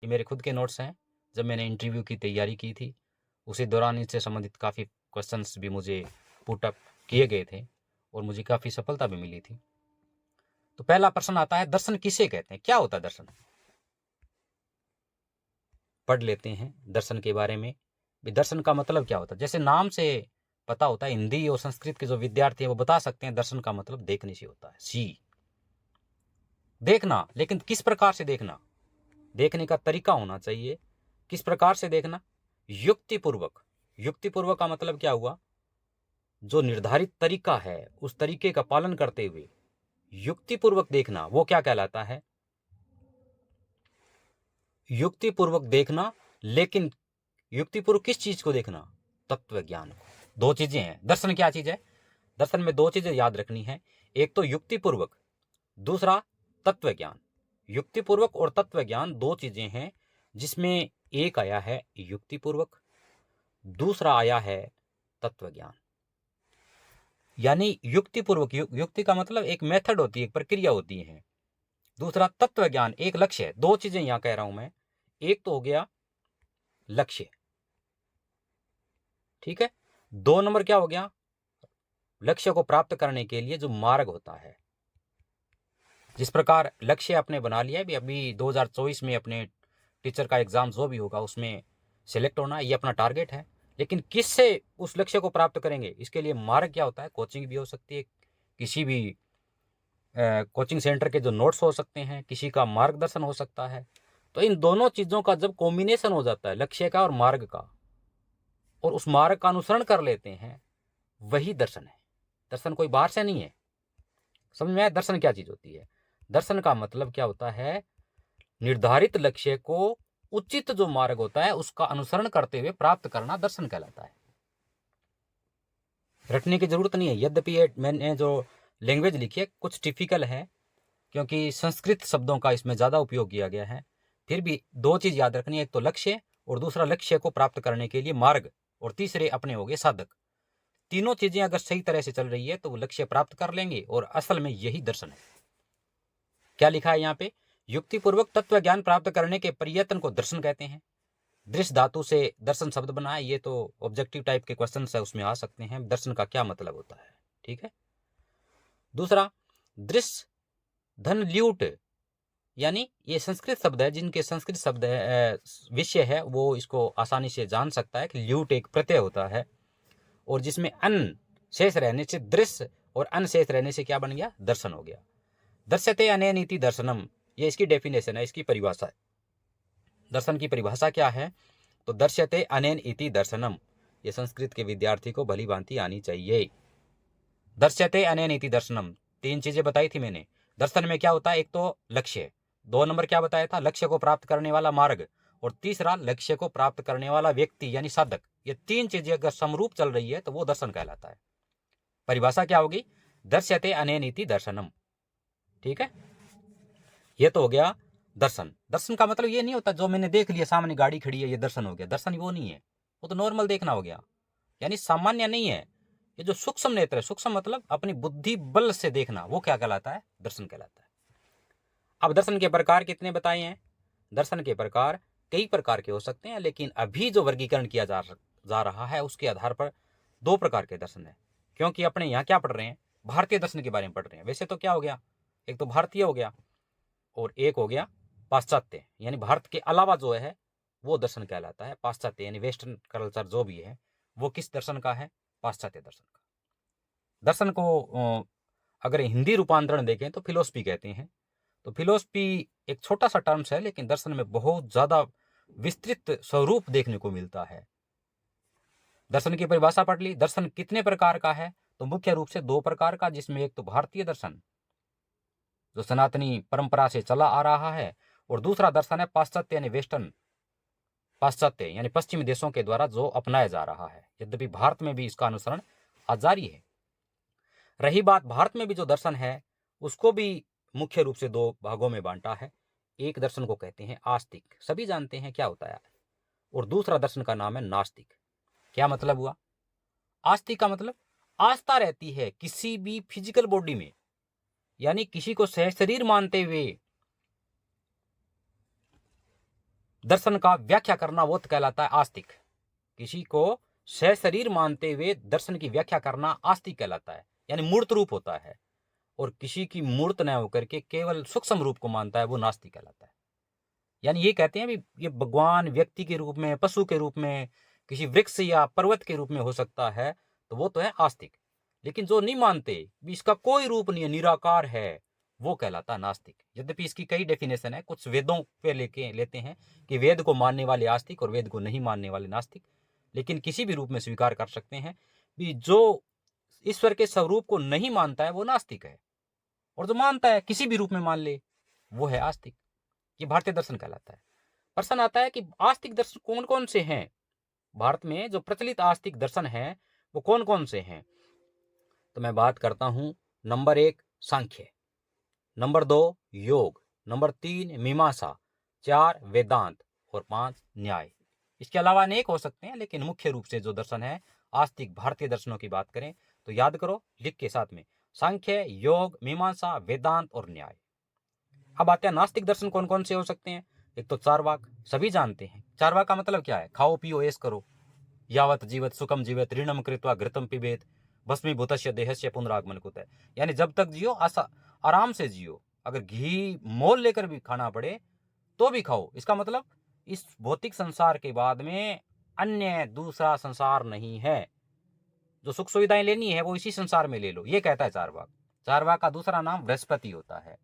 ये मेरे खुद के नोट्स हैं, जब मैंने इंटरव्यू की तैयारी की थी उसी दौरान इससे संबंधित काफ़ी क्वेश्चंस भी मुझे पुट अप किए गए थे और मुझे काफ़ी सफलता भी मिली थी। तो पहला प्रश्न आता है, दर्शन किसे कहते हैं? क्या होता है दर्शन? पढ़ लेते हैं दर्शन के बारे में भी। दर्शन का मतलब क्या होता है? जैसे नाम से पता होता है, हिंदी और संस्कृत के जो विद्यार्थी हैं वो बता सकते हैं दर्शन का मतलब देखने से होता है। सी, देखना। लेकिन किस प्रकार से देखना? देखने का तरीका होना चाहिए। किस प्रकार से देखना? युक्तिपूर्वक। युक्तिपूर्वक का मतलब क्या हुआ? जो निर्धारित तरीका है उस तरीके का पालन करते हुए युक्तिपूर्वक देखना, वो क्या कहलाता है? युक्तिपूर्वक देखना। लेकिन युक्तिपूर्वक किस चीज को देखना? तत्व ज्ञान को। दो चीजें हैं। दर्शन क्या चीज है? दर्शन में दो चीजें याद रखनी है, एक तो युक्तिपूर्वक, दूसरा तत्व ज्ञान। युक्तिपूर्वक और तत्व ज्ञान दो चीजें हैं, जिसमें एक आया है युक्तिपूर्वक, दूसरा आया है तत्व ज्ञान। यानी युक्तिपूर्वक, युक्ति का मतलब एक मेथड होती है, एक प्रक्रिया होती है। दूसरा तत्व ज्ञान, एक लक्ष्य है। दो चीजें यहां कह रहा हूं मैं। एक तो हो गया लक्ष्य, ठीक है। दो नंबर क्या हो गया? लक्ष्य को प्राप्त करने के लिए जो मार्ग होता है। जिस प्रकार लक्ष्य आपने बना लिया है, अभी 2024 में अपने टीचर का एग्जाम जो भी होगा उसमें सिलेक्ट होना, ये अपना टारगेट है। लेकिन किससे उस लक्ष्य को प्राप्त करेंगे? इसके लिए मार्ग क्या होता है? कोचिंग भी हो सकती है, किसी भी कोचिंग सेंटर के जो नोट्स हो सकते हैं, किसी का मार्गदर्शन हो सकता है। तो इन दोनों चीज़ों का जब कॉम्बिनेशन हो जाता है, लक्ष्य का और मार्ग का, और उस मार्ग का अनुसरण कर लेते हैं, वही दर्शन है। दर्शन कोई बाहर से नहीं है। समझ में आया दर्शन क्या चीज़ होती है? दर्शन का मतलब क्या होता है? निर्धारित लक्ष्य को उचित जो मार्ग होता है उसका अनुसरण करते हुए प्राप्त करना दर्शन कहलाता है। रटने की जरूरत नहीं है। यद्यपि मैंने जो लैंग्वेज लिखी है कुछ टिपिकल है, क्योंकि संस्कृत शब्दों का इसमें ज़्यादा उपयोग किया गया है। फिर भी दो चीज़ याद रखनी है, एक तो लक्ष्य और दूसरा लक्ष्य को प्राप्त करने के लिए मार्ग, और तीसरे अपने हो गए साधक। तीनों चीज़ें अगर सही तरह से चल रही है तो वो लक्ष्य प्राप्त कर लेंगे, और असल में यही दर्शन है। क्या लिखा है यहाँ पे? युक्तिपूर्वक तत्व ज्ञान प्राप्त करने के प्रयत्न को दर्शन कहते हैं। दृश्य धातु से दर्शन शब्द बना है। ये तो ऑब्जेक्टिव टाइप के क्वेश्चन है, उसमें आ सकते हैं दर्शन का क्या मतलब होता है, ठीक है। दूसरा, दृश्य धन ल्यूट, यानी ये संस्कृत शब्द है, जिनके संस्कृत शब्द है विषय है वो इसको आसानी से जान सकता है कि ल्यूट एक प्रत्यय होता है, और जिसमें अन शेष रहने से दृश्य और अन शेष रहने से क्या बन गया? दर्शन हो गया। दर्शते अनेनीति दर्शनम, ये इसकी डेफिनेशन है, इसकी परिभाषा है। दर्शन की परिभाषा क्या है? तो दर्शते अनेन इति दर्शनम, ये संस्कृत के विद्यार्थी को भली भांति आनी चाहिए। दर्शते अनेन इति दर्शनम, तीन चीजें बताई थी मैंने। दर्शन में क्या होता है? एक तो लक्ष्य, दो नंबर क्या बताया था? लक्ष्य को प्राप्त करने वाला मार्ग, और तीसरा लक्ष्य को प्राप्त करने वाला व्यक्ति यानी साधक। ये तीन चीजें अगर समरूप चल रही है तो वो दर्शन कहलाता है। परिभाषा क्या होगी? दर्शते अनेन इति दर्शनम, ठीक है। ये तो हो गया दर्शन। दर्शन का मतलब ये नहीं होता जो मैंने देख लिया सामने गाड़ी खड़ी है ये दर्शन हो गया। दर्शन वो नहीं है, वो तो नॉर्मल देखना हो गया, यानी सामान्य नहीं है। ये जो सूक्ष्म नेत्र है, सूक्ष्म मतलब अपनी बुद्धि बल से देखना, वो क्या कहलाता है? दर्शन कहलाता है। अब दर्शन के प्रकार कितने बताए हैं? दर्शन के प्रकार कई प्रकार के हो सकते हैं, लेकिन अभी जो वर्गीकरण किया जा रहा है उसके आधार पर दो प्रकार के दर्शन है। क्योंकि अपने यहाँ क्या पढ़ रहे हैं? भारतीय दर्शन के बारे में पढ़ रहे हैं। वैसे तो क्या हो गया? एक तो भारतीय हो गया और एक हो गया पाश्चात्य, यानी भारत के अलावा जो है वो दर्शन कहलाता है। पाश्चात्य यानी वेस्टर्न कल्चर जो भी है वो किस दर्शन का है? पाश्चात्य दर्शन का। दर्शन को अगर हिंदी रूपांतरण देखें तो फिलोसफी कहते हैं। तो फिलोसफी एक छोटा सा टर्म्स है, लेकिन दर्शन में बहुत ज्यादा विस्तृत स्वरूप देखने को मिलता है। दर्शन की परिभाषा पढ़ ली। दर्शन कितने प्रकार का है? तो मुख्य रूप से दो प्रकार का, जिसमें एक तो भारतीय दर्शन जो सनातनी परंपरा से चला आ रहा है, और दूसरा दर्शन है पाश्चात्य यानी वेस्टर्न, पाश्चात्य यानी पश्चिमी देशों के द्वारा जो अपनाया जा रहा है। यद्यपि भारत में भी इसका अनुसरण आज जारी है। रही बात भारत में भी जो दर्शन है उसको भी मुख्य रूप से दो भागों में बांटा है। एक दर्शन को कहते हैं आस्तिक, सभी जानते हैं क्या होता है, और दूसरा दर्शन का नाम है नास्तिक। क्या मतलब हुआ? आस्तिक का मतलब आस्था रहती है किसी भी फिजिकल बॉडी में, यानी किसी को शरीर मानते हुए दर्शन का व्याख्या करना वो तो कहलाता है आस्तिक। किसी को सशरीर मानते हुए दर्शन की व्याख्या करना आस्तिक कहलाता है, यानी मूर्त रूप होता है। और किसी की मूर्त न होकर के केवल सूक्ष्म रूप को मानता है, वो नास्तिक कहलाता है। यानी ये कहते हैं भी ये भगवान व्यक्ति के रूप में, पशु के रूप में, किसी वृक्ष या पर्वत के रूप में हो सकता है, तो वो तो है आस्तिक। लेकिन जो नहीं मानते भी इसका कोई रूप नहीं है, निराकार है, वो कहलाता है नास्तिक। यद्यपि इसकी कई डेफिनेशन है, कुछ वेदों पे लेते हैं कि वेद को मानने वाले आस्तिक और वेद को नहीं मानने वाले नास्तिक। लेकिन किसी भी रूप में स्वीकार कर सकते हैं कि जो ईश्वर के स्वरूप को नहीं मानता है वो नास्तिक है, और जो मानता है किसी भी रूप में मान ले वो है आस्तिक। ये भारतीय दर्शन कहलाता है। प्रश्न आता है कि आस्तिक दर्शन कौन कौन से हैं। भारत में जो प्रचलित आस्तिक दर्शन हैं वो कौन कौन से हैं, तो मैं बात करता हूं। नंबर 1 सांख्य, नंबर 2 योग, नंबर 3 मीमांसा, 4 वेदांत और 5 न्याय। इसके अलावा अनेक हो सकते हैं, लेकिन मुख्य रूप से जो दर्शन है आस्तिक भारतीय दर्शनों की बात करें तो याद करो लिख के साथ में, सांख्य, योग, मीमांसा, वेदांत और न्याय। अब आते हैं नास्तिक दर्शन कौन कौन से हो सकते हैं। एक तो चारवाक, सभी जानते हैं। चारवाक का मतलब क्या है, खाओ पियो ऐश करो, यावत जीवत सुखम जीवत ऋणम कृत्वा घृतम पिबेत भस्मीभूतस्य देहस्य पुनरागमन कुतः। यानी जब तक जियो आराम से जियो, अगर घी मोल लेकर भी खाना पड़े तो भी खाओ। इसका मतलब इस भौतिक संसार के बाद में अन्य दूसरा संसार नहीं है, जो सुख सुविधाएं लेनी है वो इसी संसार में ले लो, ये कहता है चारवाक। चारवाक का दूसरा नाम बृहस्पति होता है।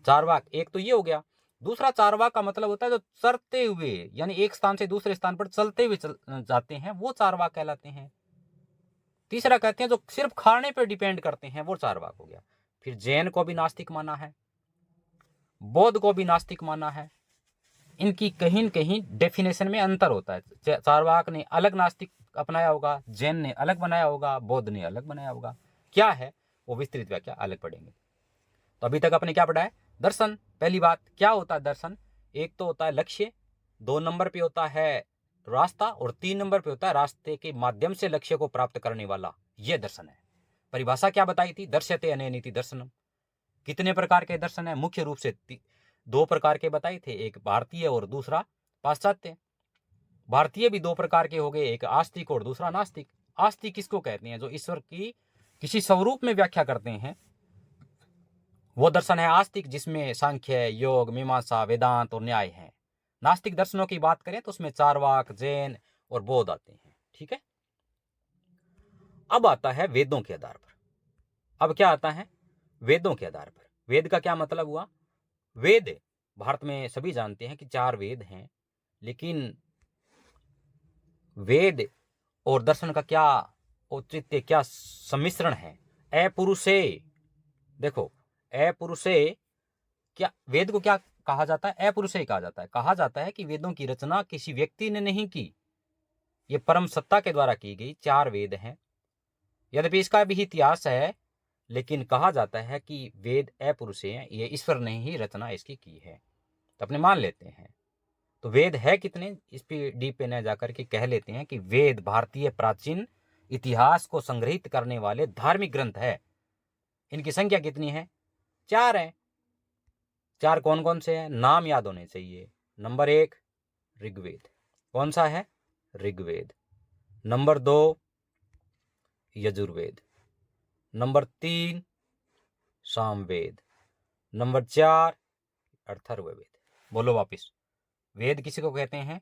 चारवाक एक तो ये हो गया। दूसरा चारवाक का मतलब होता है जो चलते हुए, यानी एक स्थान से दूसरे स्थान पर चलते हुए जाते हैं, वो चारवाक कहलाते हैं। तीसरा कहते हैं जो सिर्फ खाने पर डिपेंड करते हैं, वो चारवाक हो गया। फिर जैन को भी नास्तिक माना है, बौद्ध को भी नास्तिक माना है। इनकी कहीं न कहीं डेफिनेशन में अंतर होता है। चारवाक ने अलग नास्तिक अपनाया होगा, जैन ने अलग बनाया होगा, बौद्ध ने अलग बनाया होगा। क्या है वो विस्तृत व्याख्या अलग पढ़ेंगे। तो अभी तक आपने क्या पढ़ा है, दर्शन। पहली बात क्या होता है दर्शन, एक तो होता है लक्ष्य, 2 नंबर पे होता है रास्ता, और 3 नंबर पे होता है रास्ते के माध्यम से लक्ष्य को प्राप्त करने वाला, यह दर्शन है। परिभाषा क्या बताई थी, दर्श्यते अनेनिति दर्शनम। कितने प्रकार के दर्शन है, मुख्य रूप से 2 प्रकार के बताए थे, एक भारतीय और दूसरा पाश्चात्य। भारतीय भी 2 प्रकार के हो गए, एक आस्तिक और दूसरा नास्तिक। आस्तिक किसको कहते हैं, जो ईश्वर की किसी स्वरूप में व्याख्या करते हैं, वो दर्शन है आस्तिक, जिसमें सांख्य, योग, मीमांसा, वेदांत और न्याय है। नास्तिक दर्शनों की बात करें तो उसमें चारवाक, जैन और बौद्ध आते हैं। ठीक है, अब आता है वेदों के आधार पर। अब क्या आता है, वेदों के आधार पर। वेद का क्या मतलब हुआ, वेद भारत में सभी जानते हैं कि 4 वेद हैं, लेकिन वेद और दर्शन का क्या औचित्य, क्या सम्मिश्रण है। अपुरुषे, देखो अपुरुषे, क्या वेद को क्या कहा जाता है, अपुरुषे कहा जाता है। कहा जाता है कि वेदों की रचना किसी व्यक्ति ने नहीं की, ये परम सत्ता के द्वारा की गई 4 वेद हैं। यद्यपि इसका भी इतिहास है, लेकिन कहा जाता है कि वेद अपुरुषे हैं, ये ईश्वर ने ही रचना इसकी की है, तो अपने मान लेते हैं। तो वेद है कितने, इस पे डीप पे न जाकर के कह लेते हैं कि वेद भारतीय प्राचीन इतिहास को संग्रहित करने वाले धार्मिक ग्रंथ है। इनकी संख्या कितनी है, 4 है। 4 कौन कौन से हैं, नाम याद होने चाहिए। नंबर 1 ऋग्वेद, कौन सा है, Rigveda. Number 2 Yajurveda, number 3 Samaveda, number 4 Atharvaveda. बोलो वापिस, वेद किसी को कहते हैं,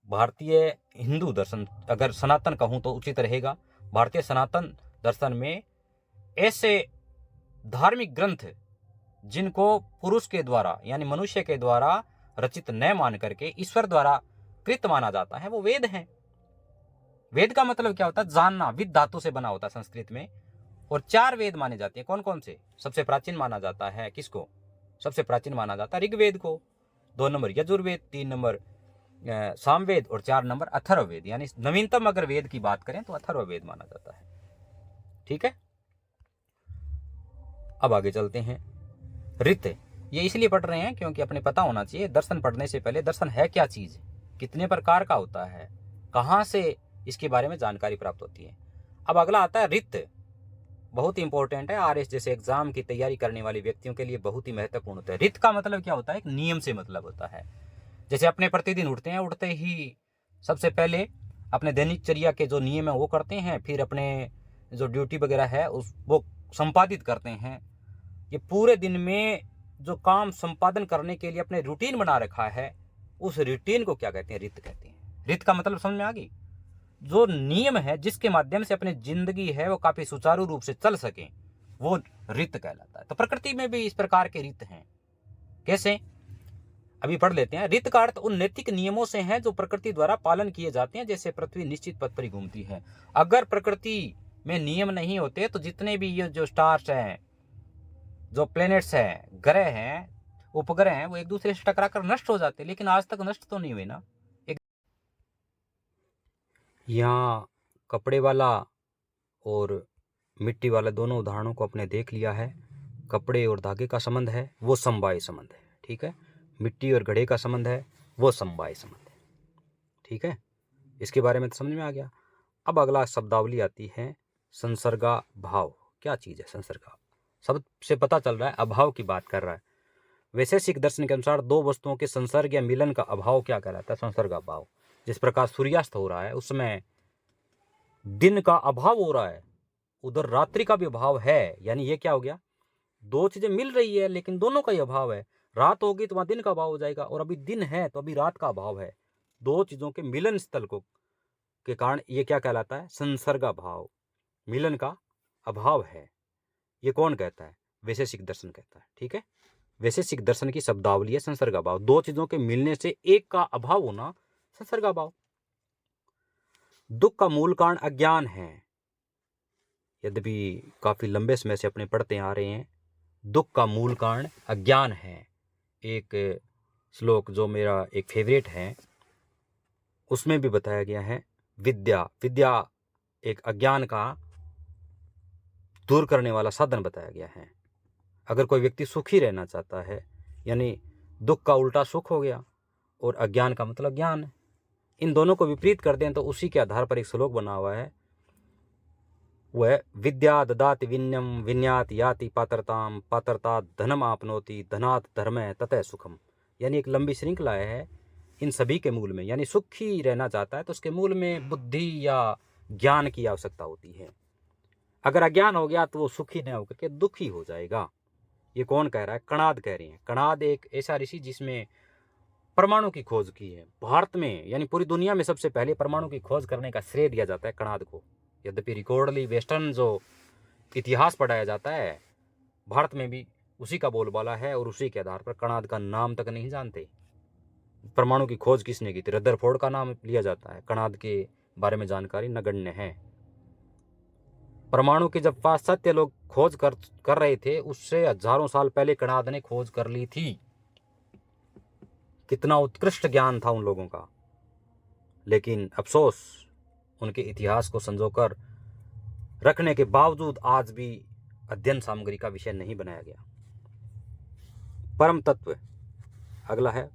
भारतीय हिंदू दर्शन, अगर सनातन कहूं तो उचित रहेगा, भारतीय सनातन दर्शन में ऐसे धार्मिक ग्रंथ जिनको पुरुष के द्वारा यानी मनुष्य के द्वारा रचित न मान करके ईश्वर द्वारा कृत माना जाता है, वो वेद हैं। वेद का मतलब क्या होता है, जानना, विद धातु से बना होता है संस्कृत में। और 4 वेद माने जाते हैं, कौन कौन से, सबसे प्राचीन माना जाता है किसको, सबसे प्राचीन माना जाता है ऋग्वेद को, 2 नंबर यजुर्वेद, 3 नंबर सामवेद और 4 नंबर अथर्ववेद। यानी नवीनतम अगर वेद की बात करें तो अथर्ववेद माना जाता है। ठीक है, अब आगे चलते हैं। ऋत, ये इसलिए पढ़ रहे हैं क्योंकि अपने पता होना चाहिए दर्शन पढ़ने से पहले दर्शन है क्या चीज, कितने प्रकार का होता है, कहां से इसके बारे में जानकारी प्राप्त होती है। अब अगला आता है ऋत, बहुत ही इंपॉर्टेंट है, आरएस जैसे एग्जाम की तैयारी करने वाले व्यक्तियों के लिए बहुत ही महत्वपूर्ण होता है। ऋत का मतलब क्या होता है, एक नियम से मतलब होता है। जैसे अपने प्रतिदिन उठते हैं, उठते ही सबसे पहले अपने दैनिकचर्या के जो नियम है वो करते हैं, फिर अपने जो ड्यूटी वगैरह है उस वो संपादित करते हैं। ये पूरे दिन में जो काम संपादन करने के लिए अपने रूटीन बना रखा है, उस रूटीन को क्या कहते हैं? रित कहते हैं। रित का मतलब समझ में आ गई? जो नियम है जिसके माध्यम से अपनी जिंदगी है वो काफी सुचारू रूप से चल सके, वो रित कहलाता है। तो प्रकृति में भी इस प्रकार के रित हैं। कैसे? अभी पढ़ लेते हैं। रित का अर्थ उन नैतिक नियमों से है जो प्रकृति द्वारा पालन किए जाते हैं, जैसे पृथ्वी निश्चित पथ पर ही घूमती है। अगर प्रकृति में नियम नहीं होते तो जितने भी ये जो स्टार्स हैं, जो प्लैनेट्स हैं, ग्रह हैं, उपग्रह हैं, वो एक दूसरे से टकराकर नष्ट हो जाते, लेकिन आज तक नष्ट तो नहीं हुए ना। यहाँ कपड़े वाला और मिट्टी वाला दोनों उदाहरणों को अपने देख लिया है। कपड़े और धागे का संबंध है वो समवाय संबंध है, ठीक है। मिट्टी और घड़े का संबंध है वो समवाय संबंध है, ठीक है। इसके बारे में तो समझ में आ गया। अब अगला शब्दावली आती है संसर्गा भाव। क्या चीज़ है संसर्गा? शब्द से पता चल रहा है अभाव की बात कर रहा है। वैशेषिक दर्शन के अनुसार दो वस्तुओं के संसर्ग या मिलन का अभाव क्या कहलाता है? संसर्गा भाव। जिस प्रकार सूर्यास्त हो रहा है उसमें दिन का अभाव हो रहा है, उधर रात्रि का भी अभाव है। यानी ये क्या हो गया? दो चीजें मिल रही है लेकिन दोनों का ही अभाव है। रात होगी तो वहां दिन का अभाव हो जाएगा, और अभी दिन है तो अभी रात का अभाव है। दो चीजों के मिलन स्थल को के कारण ये क्या कहलाता है? संसर्गा भाव। मिलन का अभाव है। ये कौन कहता है? वैशेषिक दर्शन कहता है, ठीक है। वैशेषिक दर्शन की शब्दावली है संसर्गा भाव। दो चीजों के मिलने से एक का अभाव होना संसर्गा भाव। दुख का मूल कारण अज्ञान है। यद्यपि काफी लंबे समय से अपने पढ़ते आ रहे हैं, दुख का मूल कारण अज्ञान है। एक श्लोक जो मेरा एक फेवरेट है उसमें भी बताया गया है विद्या। विद्या एक अज्ञान का दूर करने वाला साधन बताया गया है। अगर कोई व्यक्ति सुखी रहना चाहता है, यानी दुख का उल्टा सुख हो गया और अज्ञान का मतलब ज्ञान, इन दोनों को विपरीत कर दें तो उसी के आधार पर एक श्लोक बना हुआ है, वह विद्या ददाति विन्यम विन्यात याति पात्रताम पात्रता धनम आपनोति धनात् धर्म ततः सुखम। यानी एक लंबी श्रृंखला है इन सभी के मूल में। यानी सुखी रहना चाहता है तो उसके मूल में बुद्धि या ज्ञान की आवश्यकता होती है। अगर अज्ञान हो गया तो वो सुखी न होकर के दुखी हो जाएगा। ये कौन कह रहा है? कणाद कह रहे हैं। कणाद एक ऐसा ऋषि जिसमें परमाणु की खोज की है। भारत में यानी पूरी दुनिया में सबसे पहले परमाणु की खोज करने का श्रेय दिया जाता है कणाद को। यद्यपि रिकॉर्डली वेस्टर्न जो इतिहास पढ़ाया जाता है, भारत में भी उसी का बोलबाला है और उसी के आधार पर कणाद का नाम तक नहीं जानते। परमाणु की खोज किसने की थी? रदरफोर्ड का नाम लिया जाता है। कणाद के बारे में जानकारी नगण्य है। परमाणु के जब पाश्चात्य लोग खोज कर रहे थे, उससे हजारों साल पहले कणाद ने खोज कर ली थी। कितना उत्कृष्ट ज्ञान था उन लोगों का, लेकिन अफसोस उनके इतिहास को संजोकर रखने के बावजूद आज भी अध्ययन सामग्री का विषय नहीं बनाया गया। परम तत्व अगला है।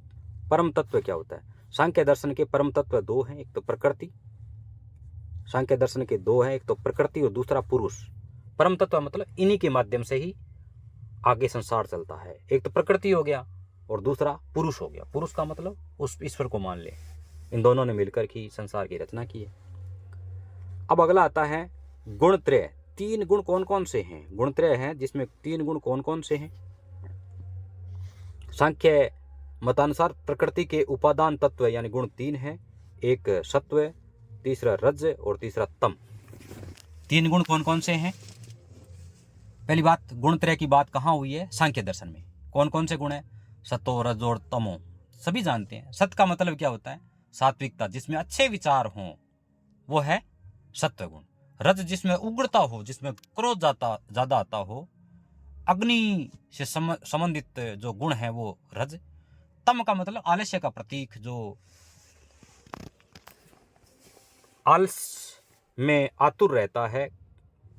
परम तत्व क्या होता है? सांख्य दर्शन के परम तत्व दो हैं, एक तो प्रकृति। सांख्य दर्शन के दो हैं, एक तो प्रकृति और दूसरा पुरुष। परम तत्व मतलब इन्हीं के माध्यम से ही आगे संसार चलता है। एक तो प्रकृति हो गया और दूसरा पुरुष हो गया। पुरुष का मतलब उस ईश्वर को मान ले। इन दोनों ने मिलकर ही संसार की रचना की है। अब अगला आता है गुणत्रय। तीन गुण कौन कौन से हैं? गुणत्रय हैं जिसमें तीन गुण कौन कौन से हैं? सांख्य मतानुसार प्रकृति के उपादान तत्व यानी गुण तीन हैं, एक सत्व, तीसरा रज और तीसरा तम। तीन गुण कौन कौन से हैं? पहली बात, गुणत्रय की बात कहाँ हुई है? सांख्य दर्शन में। कौन कौन से गुण है? सतो, रज और तमो। सभी जानते हैं। सत का मतलब क्या होता है? सात्विकता, जिसमें अच्छे विचार हों, वो है सत्व गुण। रज जिसमें उग्रता हो, जिसमें क्रोध ज्यादा आता हो, अग्नि से संबंधित जो गुण है वो रज। तम का मतलब आलस्य का प्रतीक, जो आलस में आतुर रहता है,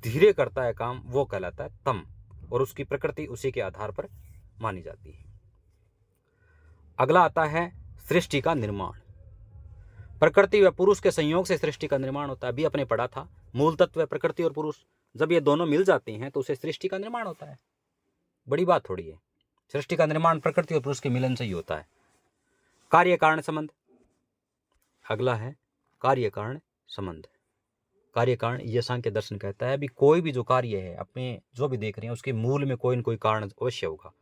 धीरे करता है काम, वो कहलाता है तम, और उसकी प्रकृति उसी के आधार पर मानी जाती है। अगला आता है सृष्टि का निर्माण। प्रकृति व पुरुष के संयोग से सृष्टि का निर्माण होता है। अभी अपने पढ़ा था, मूल तत्व प्रकृति और पुरुष, जब ये दोनों मिल जाते हैं तो उसे सृष्टि का निर्माण होता है। बड़ी बात थोड़ी है। सृष्टि का निर्माण प्रकृति और पुरुष के मिलन से ही होता है। कार्य कारण संबंध, अगला है कार्य कारण संबंध। कार्य कारण ये सांख्य दर्शन कहता है भी कोई भी जो कार्य है अपने जो भी देख रहे हैं उसके मूल में कोई न कोई कारण अवश्य होगा।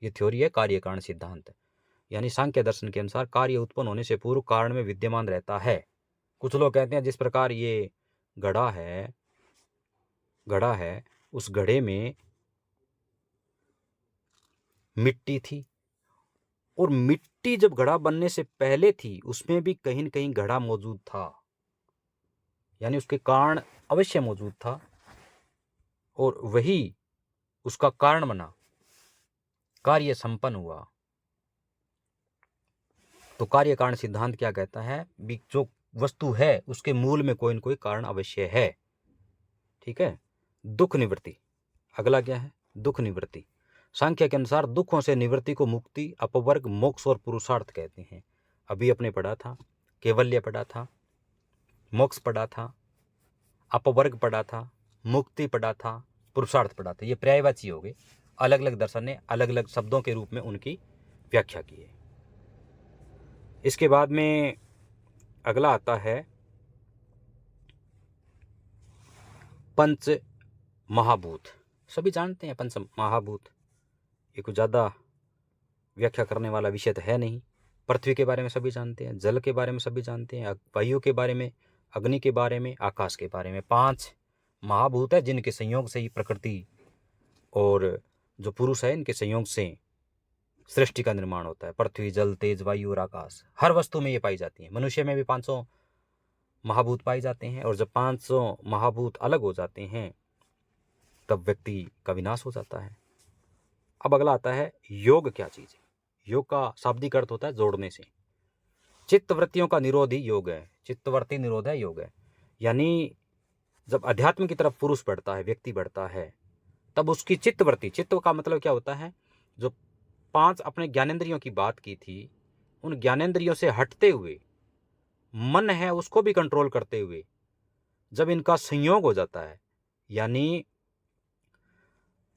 ये थ्योरी है कार्य कारण सिद्धांत। यानी सांख्य दर्शन के अनुसार कार्य उत्पन्न होने से पूर्व कारण में विद्यमान रहता है। कुछ लोग कहते हैं जिस प्रकार ये घड़ा है उस घड़े में मिट्टी थी और मिट्टी जब घड़ा बनने से पहले थी उसमें भी कहीं न कहीं घड़ा मौजूद था, यानी उसके कारण अवश्य मौजूद था और वही उसका कारण बना, कार्य संपन्न हुआ। तो कार्य कारण सिद्धांत क्या कहता है भी जो वस्तु है उसके मूल में कोई न कोई कारण अवश्य है। ठीक है। दुख निवृत्ति, अगला क्या है? दुख निवृत्ति। सांख्य के अनुसार दुखों से निवृत्ति को मुक्ति, अपवर्ग, मोक्ष और पुरुषार्थ कहते हैं। अभी अपने पढ़ा था, कैवल्य पढ़ा था, मोक्ष पढ़ा था, अपवर्ग पढ़ा था, मुक्ति पढ़ा था, पुरुषार्थ पढ़ा था। ये पर्यायवाची हो गए। अलग अलग दर्शन ने अलग अलग शब्दों के रूप में उनकी व्याख्या की है। इसके बाद में अगला आता है पंच महाभूत। सभी जानते हैं पंच महाभूत, ये कुछ ज़्यादा व्याख्या करने वाला विषय तो है नहीं। पृथ्वी के बारे में सभी जानते हैं, जल के बारे में सभी जानते हैं, वायु के बारे में, अग्नि के बारे में, आकाश के बारे में। 5 महाभूत है जिनके संयोग से ही प्रकृति और जो पुरुष है इनके संयोग से सृष्टि का निर्माण होता है। पृथ्वी, जल, तेज, वायु और आकाश, हर वस्तु में ये पाई जाती है। मनुष्य में भी 500 महाभूत पाए जाते हैं और जब 500 महाभूत अलग हो जाते हैं तब व्यक्ति का विनाश हो जाता है। अब अगला आता है योग क्या चीज़ है? योग का शाब्दिक अर्थ होता है जोड़ने से। चित्त वृत्तियों का निरोध ही योग है। चित्तवृत्ति निरोध है योग है। यानी जब अध्यात्म की तरफ पुरुष बढ़ता है, व्यक्ति बढ़ता है, तब उसकी चित्तवृत्ति, चित्त का मतलब क्या होता है? जो 5 अपने ज्ञानेंद्रियों की बात की थी, उन ज्ञानेंद्रियों से हटते हुए मन है उसको भी कंट्रोल करते हुए जब इनका संयोग हो जाता है, यानी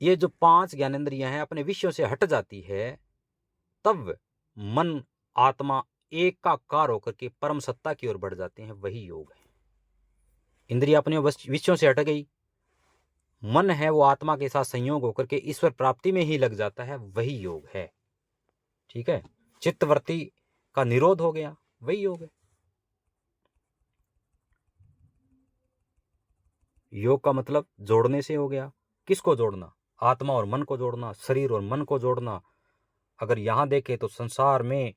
ये जो 5 ज्ञानेंद्रियां हैं अपने विषयों से हट जाती है, तब मन आत्मा एकाकार होकर के परम सत्ता की ओर बढ़ जाते हैं, वही योग है। इंद्रिया अपने विषयों से हट गई, मन है वो आत्मा के साथ संयोग होकर के ईश्वर प्राप्ति में ही लग जाता है, वही योग है। ठीक है। चित्तवृत्ति का निरोध हो गया, वही योग है। योग का मतलब जोड़ने से हो गया। किसको जोड़ना? आत्मा और मन को जोड़ना, शरीर और मन को जोड़ना। अगर यहां देखें तो संसार में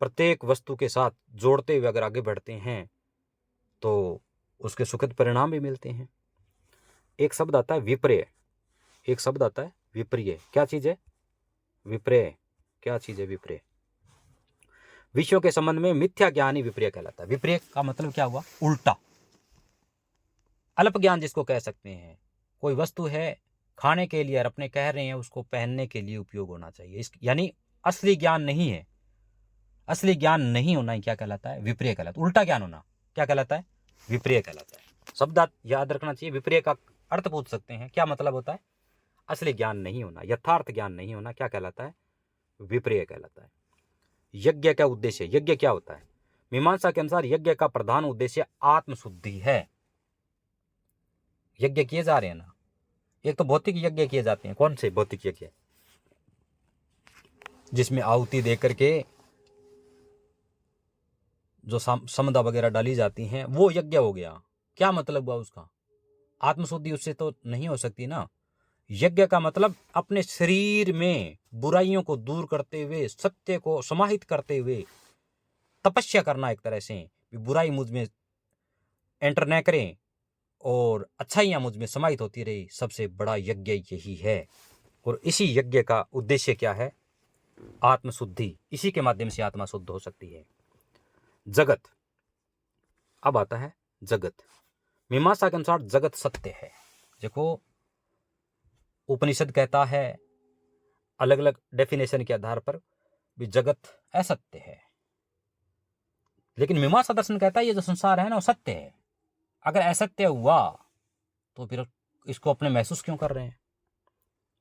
प्रत्येक वस्तु के साथ जोड़ते हुए अगर आगे बढ़ते हैं तो उसके सुखद परिणाम भी मिलते हैं। एक शब्द आता है विपर्य, एक शब्द आता है विपर्य। क्या चीज है विपर्य? क्या चीज है विपर्य? विषयों के संबंध में मिथ्या ज्ञान ही विपर्य कहलाता है। विपर्य का मतलब क्या हुआ? उल्टा, अल्प ज्ञान जिसको कह सकते हैं। कोई वस्तु है खाने के लिए और अपने कह रहे हैं उसको पहनने के लिए उपयोग होना चाहिए, यानी असली ज्ञान नहीं है। असली ज्ञान नहीं होना ही क्या कहलाता है? विपर्य कहलाता है। उल्टा ज्ञान होना क्या कहलाता है? विपर्य कहलाता है। शब्द याद रखना चाहिए। विपर्य का अर्थ पूछ सकते हैं, क्या मतलब होता है? असली ज्ञान नहीं होना, यथार्थ ज्ञान नहीं होना, क्या कहलाता है? विपर्य कहलाता है। यज्ञ का उद्देश्य, यज्ञ क्या होता है? मीमांसा के अनुसार यज्ञ का प्रधान उद्देश्य आत्मशुद्धि है। यज्ञ किए जा रहे हैं ना, एक तो भौतिक यज्ञ किए जाते हैं। कौन से भौतिक यज्ञ? जिसमें आहुति देकर के जो समदा वगैरह डाली जाती हैं, वो यज्ञ हो गया। क्या मतलब हुआ उसका? आत्मशुद्धि उससे तो नहीं हो सकती ना। यज्ञ का मतलब अपने शरीर में बुराइयों को दूर करते हुए, सत्य को समाहित करते हुए तपस्या करना, एक तरह से बुराई मुझ में एंटर न करें और अच्छाइयां मुझ में समाहित होती रही। सबसे बड़ा यज्ञ यही है। और इसी यज्ञ का उद्देश्य क्या है? आत्मशुद्धि। इसी के माध्यम से आत्मा शुद्ध हो सकती है। जगत, अब आता है जगत। मीमांसा के अनुसार जगत सत्य है। देखो, उपनिषद कहता है अलग अलग डेफिनेशन के आधार पर भी जगत असत्य है, लेकिन मीमांसा दर्शन कहता है ये जो संसार है ना वो सत्य है। अगर असत्य हुआ तो फिर इसको अपने महसूस क्यों कर रहे हैं?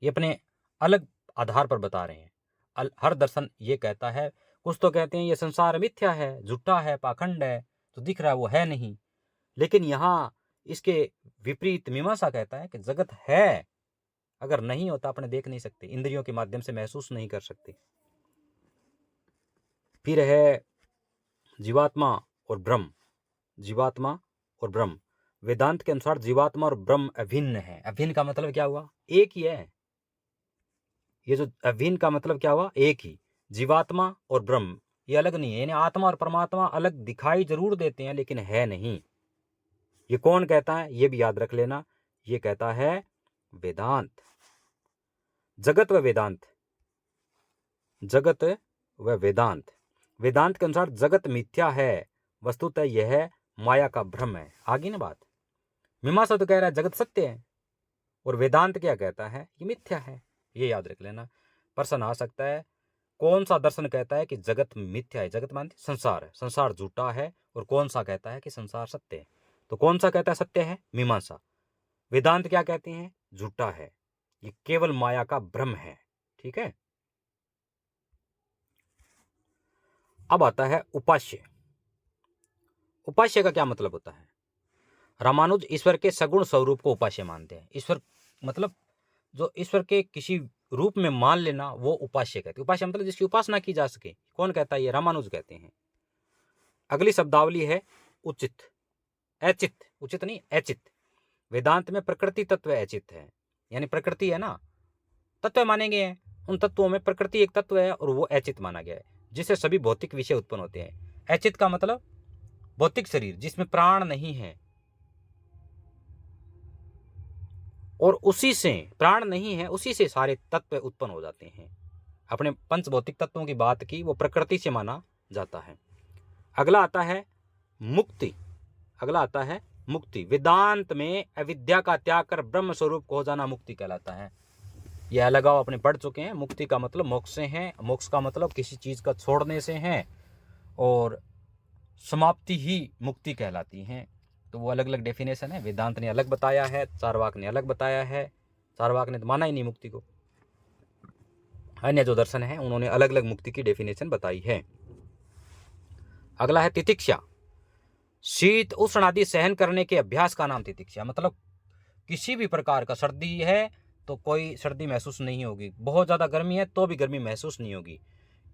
ये अपने अलग आधार पर बता रहे हैं। हर दर्शन ये कहता है कुछ तो कहते हैं ये संसार मिथ्या है, झूठा है, पाखंड है, तो दिख रहा है वो है नहीं। लेकिन यहाँ इसके विपरीत मीमांसा कहता है कि जगत है, अगर नहीं होता अपने देख नहीं सकते, इंद्रियों के माध्यम से महसूस नहीं कर सकते। फिर है जीवात्मा और ब्रह्म। जीवात्मा और ब्रह्म, वेदांत के अनुसार जीवात्मा और ब्रह्म अभिन्न है। अभिन्न का मतलब क्या हुआ? एक ही है। ये जो अभिन्न का मतलब क्या हुआ? एक ही। जीवात्मा और ब्रह्म ये अलग नहीं है, यानी आत्मा और परमात्मा अलग दिखाई जरूर देते हैं लेकिन है नहीं। ये कौन कहता है? ये भी याद रख लेना, ये कहता है वेदांत। जगत व वेदांत, जगत व वेदांत। वेदांत के अनुसार जगत मिथ्या है, वस्तुतः यह माया का भ्रम है। आगे ना बात। मीमांसा तो कह रहा है जगत सत्य है, और वेदांत क्या कहता है? ये मिथ्या है। ये याद रख लेना। प्रश्न आ सकता है कौन सा दर्शन कहता है कि जगत मिथ्या है? जगत मानते संसार है, संसार झूठा है, और कौन सा कहता है कि संसार सत्य है? तो कौन सा कहता है सत्य है? मीमांसा। वेदांत क्या कहते हैं? झूठा है, ये केवल माया का भ्रम है। ठीक है। अब आता है उपास्य। उपास्य का क्या मतलब होता है? रामानुज ईश्वर के सगुण स्वरूप को उपास्य मानते हैं। ईश्वर मतलब जो ईश्वर के किसी रूप में मान लेना, वो उपास्य कहते हैं। उपास्य मतलब जिसकी उपासना की जा सके। कौन कहता है? ये रामानुज कहते हैं। अगली शब्दावली है उचित, ऐचित। उचित नहीं, ऐचित। वेदांत में प्रकृति तत्व ऐचित है, यानी प्रकृति है ना, तत्व माने गए हैं। उन तत्वों में प्रकृति एक तत्व है और वो ऐचित माना गया है, जिससे सभी भौतिक विषय उत्पन्न होते हैं। ऐचित का मतलब भौतिक शरीर जिसमें प्राण नहीं है, और उसी से प्राण नहीं है, उसी से सारे तत्व उत्पन्न हो जाते हैं। अपने पंच भौतिक तत्वों की बात की, वो प्रकृति से माना जाता है। अगला आता है मुक्ति। अगला आता है मुक्ति। वेदांत में अविद्या का त्याग कर ब्रह्म स्वरूप को हो जाना मुक्ति कहलाता है। यह अलगाव अपने पढ़ चुके हैं। मुक्ति का मतलब मोक्ष से है, मोक्ष का मतलब किसी चीज का छोड़ने से है, और समाप्ति ही मुक्ति कहलाती है। तो वो अलग अलग डेफिनेशन है। वेदांत ने अलग बताया है, चारवाक ने अलग बताया है। चारवाक ने तो माना ही नहीं मुक्ति को। अन्य जो दर्शन है उन्होंने अलग अलग मुक्ति की डेफिनेशन बताई है। अगला है तितिक्षा। शीत उष्ण आदि सहन करने के अभ्यास का नाम तितिक्षा। मतलब किसी भी प्रकार का, सर्दी है तो कोई सर्दी महसूस नहीं होगी, बहुत ज़्यादा गर्मी है तो भी गर्मी महसूस नहीं होगी,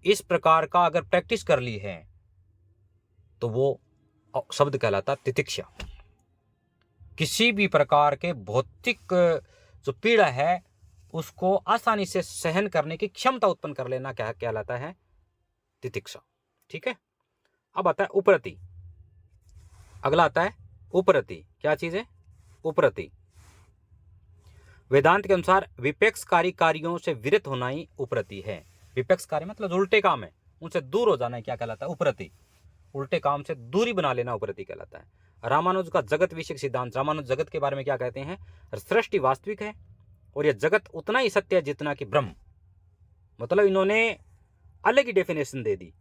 इस प्रकार का अगर प्रैक्टिस कर ली है तो वो शब्द कहलाता तितिक्षा। किसी भी प्रकार के भौतिक जो पीड़ा है उसको आसानी से सहन करने की क्षमता उत्पन्न कर लेना क्या कहलाता है? तितिक्षा। ठीक है। अब आता है उपरति। अगला आता है उपरति। क्या चीज है? उपरति। वेदांत के अनुसार विपेक्षकारी कार्यों से विरत होना ही उपरति है। विपेक्षकारी मतलब जो उल्टे काम है उनसे दूर हो जाना है, क्या कहलाता है? उपरति। उल्टे काम से दूरी बना लेना उपरति कहलाता है। रामानुज का जगत विषयक सिद्धांत। रामानुज जगत के बारे में क्या कहते हैं? सृष्टि वास्तविक है और यह जगत उतना ही सत्य है जितना कि ब्रह्म। मतलब इन्होंने अलग ही डेफिनेशन दे दी।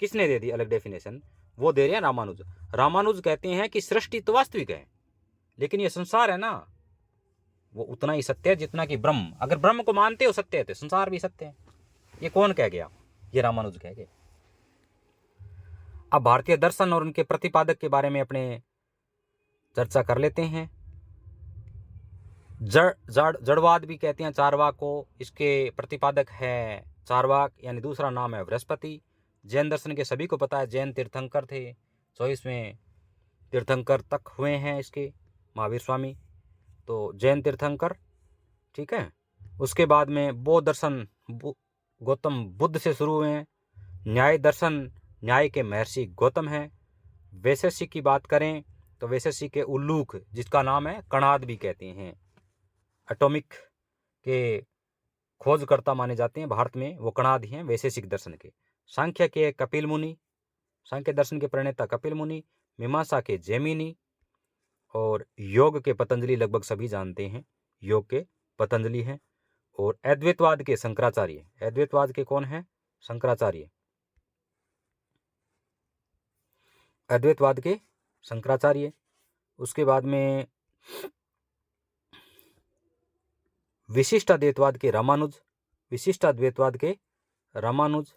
किसने दे दी अलग डेफिनेशन? वो दे रहे हैं रामानुज। रामानुज कहते हैं कि सृष्टि तो वास्तविक है, लेकिन ये संसार है ना, वो उतना ही सत्य है जितना कि ब्रह्म। अगर ब्रह्म को मानते हो सत्य है तो संसार भी सत्य है। ये कौन कह गया? ये रामानुज कह गए। अब भारतीय दर्शन और उनके प्रतिपादक के बारे में अपने चर्चा कर लेते हैं। जड़वाद भी कहते हैं चारवाक को। इसके प्रतिपादक है चारवाक, यानी दूसरा नाम है बृहस्पति। जैन दर्शन के सभी को पता है, जैन तीर्थंकर थे, 24वें तीर्थंकर तक हुए हैं इसके, महावीर स्वामी। तो जैन तीर्थंकर, ठीक है। उसके बाद में बौद्ध दर्शन गौतम बुद्ध से शुरू हुए हैं। न्याय दर्शन, न्याय के महर्षि गौतम हैं। वैशेषिक की बात करें तो वैशेषिक के उल्लूक, जिसका नाम है कणाद भी कहते हैं, एटॉमिक के खोजकर्ता माने जाते हैं भारत में, वो कणाद ही हैं वैशेषिक दर्शन के। सांख्य के कपिल मुनि, सांख्य दर्शन के प्रणेता कपिल मुनि। मीमांसा के जैमिनी, और योग के पतंजलि लगभग सभी जानते हैं, योग के पतंजलि हैं। और अद्वैतवाद के शंकराचार्य। अद्वैतवाद के कौन है? शंकराचार्य। अद्वैतवाद के शंकराचार्य। उसके बाद में विशिष्ट अद्वैतवाद के रामानुज। विशिष्ट अद्वैतवाद के रामानुज।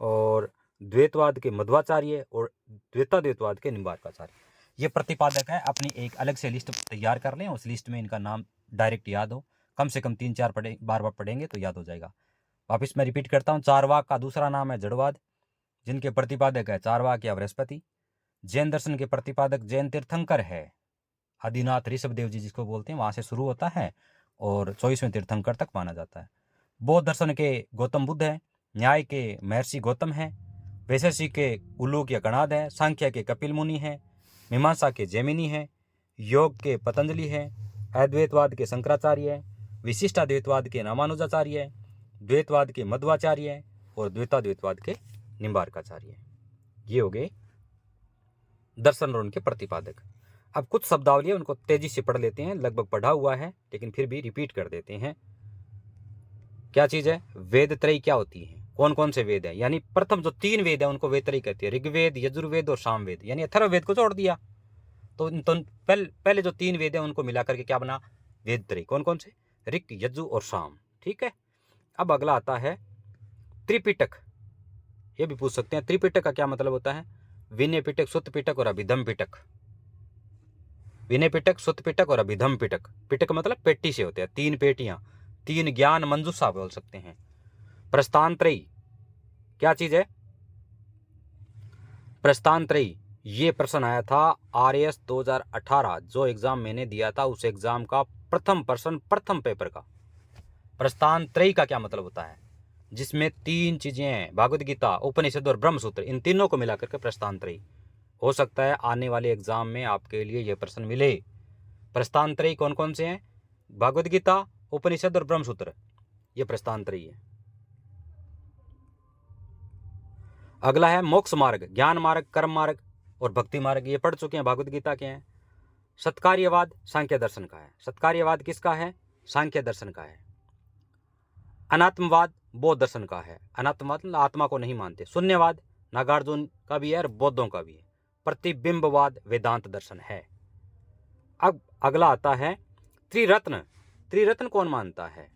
और द्वैतवाद के मध्वाचार्य और द्वैताद्वैतवाद के निम्बार्काचार्य। ये प्रतिपादक है। अपनी एक अलग से लिस्ट तैयार कर लें, उस लिस्ट में इनका नाम डायरेक्ट याद हो, कम से कम 3-4 बार पढ़ेंगे तो याद हो जाएगा। वापिस मैं रिपीट करता हूँ। चारवाक का दूसरा नाम है जड़वाद, जिनके प्रतिपादक है चारवाक या बृहस्पति। जैन दर्शन के प्रतिपादक जैन तीर्थंकर है, आदिनाथ ऋषभदेव जी जिसको बोलते हैं, वहाँ से शुरू होता है और 24वें तीर्थंकर तक माना जाता है। बौद्ध दर्शन के गौतम बुद्ध है, न्याय के महर्षि गौतम है, वैशेषिक के उल्लूक या कणाद है, सांख्य के कपिल मुनि है, मीमांसा के जैमिनी है, योग के पतंजलि है, अद्वैतवाद के शंकराचार्य है, विशिष्टाद्वैतवाद के रामानुजाचार्य है, द्वैतवाद के मध्वाचार्य है और द्वैताद्वैतवाद के निम्बार्काचार्य है। ये हो गए दर्शन और उनके प्रतिपादक। अब कुछ शब्दावली उनको तेजी से पढ़ लेते हैं, लगभग पढ़ा हुआ है लेकिन फिर भी रिपीट कर देते हैं। क्या चीज है? वेद त्रयी क्या होती है? कौन कौन से वेद है? यानी प्रथम जो 3 वेद है उनको वेद त्रयी कहती है, ऋग्वेद, यजुर्वेद और सामवेद। यानी अथर्ववेद को छोड़ दिया तो पहले जो 3 वेद है उनको मिला करके क्या बना? वेद त्रयी। कौन कौन से? ऋक, यजु और साम। ठीक है। अब अगला आता है त्रिपिटक। ये भी पूछ सकते हैं त्रिपिटक का क्या मतलब होता है? विनय पिटक, सुत्त पिटक और अभिधम पिटक। विनय पिटक, सुत्त पिटक और अभिधम पिटक। पिटक मतलब पेटी से होते हैं, 3 पेटियां, 3 ज्ञान मंजूषा बोल सकते हैं। प्रस्थान त्रयी क्या चीज है? प्रस्थान त्रयी ये प्रश्न आया था RAS 2018 जो एग्जाम मैंने दिया था, उस एग्जाम का प्रथम प्रश्न, प्रथम पेपर का। प्रस्थान त्रयी का क्या मतलब होता है? जिसमें 3 चीजें हैं, भागवत गीता, उपनिषद और ब्रह्मसूत्र, इन तीनों को मिलाकर के प्रस्थान त्रयी। हो सकता है आने वाले एग्जाम में आपके लिए यह प्रश्न मिले। प्रस्थान त्रयी कौन कौन से हैं? भागवत गीता, उपनिषद और ब्रह्मसूत्र, ये प्रस्थान त्रयी है। अगला है मोक्ष मार्ग, ज्ञान मार्ग, कर्म मार्ग और भक्ति मार्ग। ये पढ़ चुके हैं, भागवत गीता के हैं। सत्कार्यवाद सांख्य दर्शन का है। सत्कार्यवाद किसका है? सांख्य दर्शन का है। अनात्मवाद बौद्ध दर्शन का है। अनात्मवाद मतलब आत्मा को नहीं मानते। शून्यवाद नागार्जुन का भी है और बौद्धों का भी है। प्रतिबिंबवाद वेदांत दर्शन है। अब अगला आता है त्रिरत्न। त्रिरत्न कौन मानता है?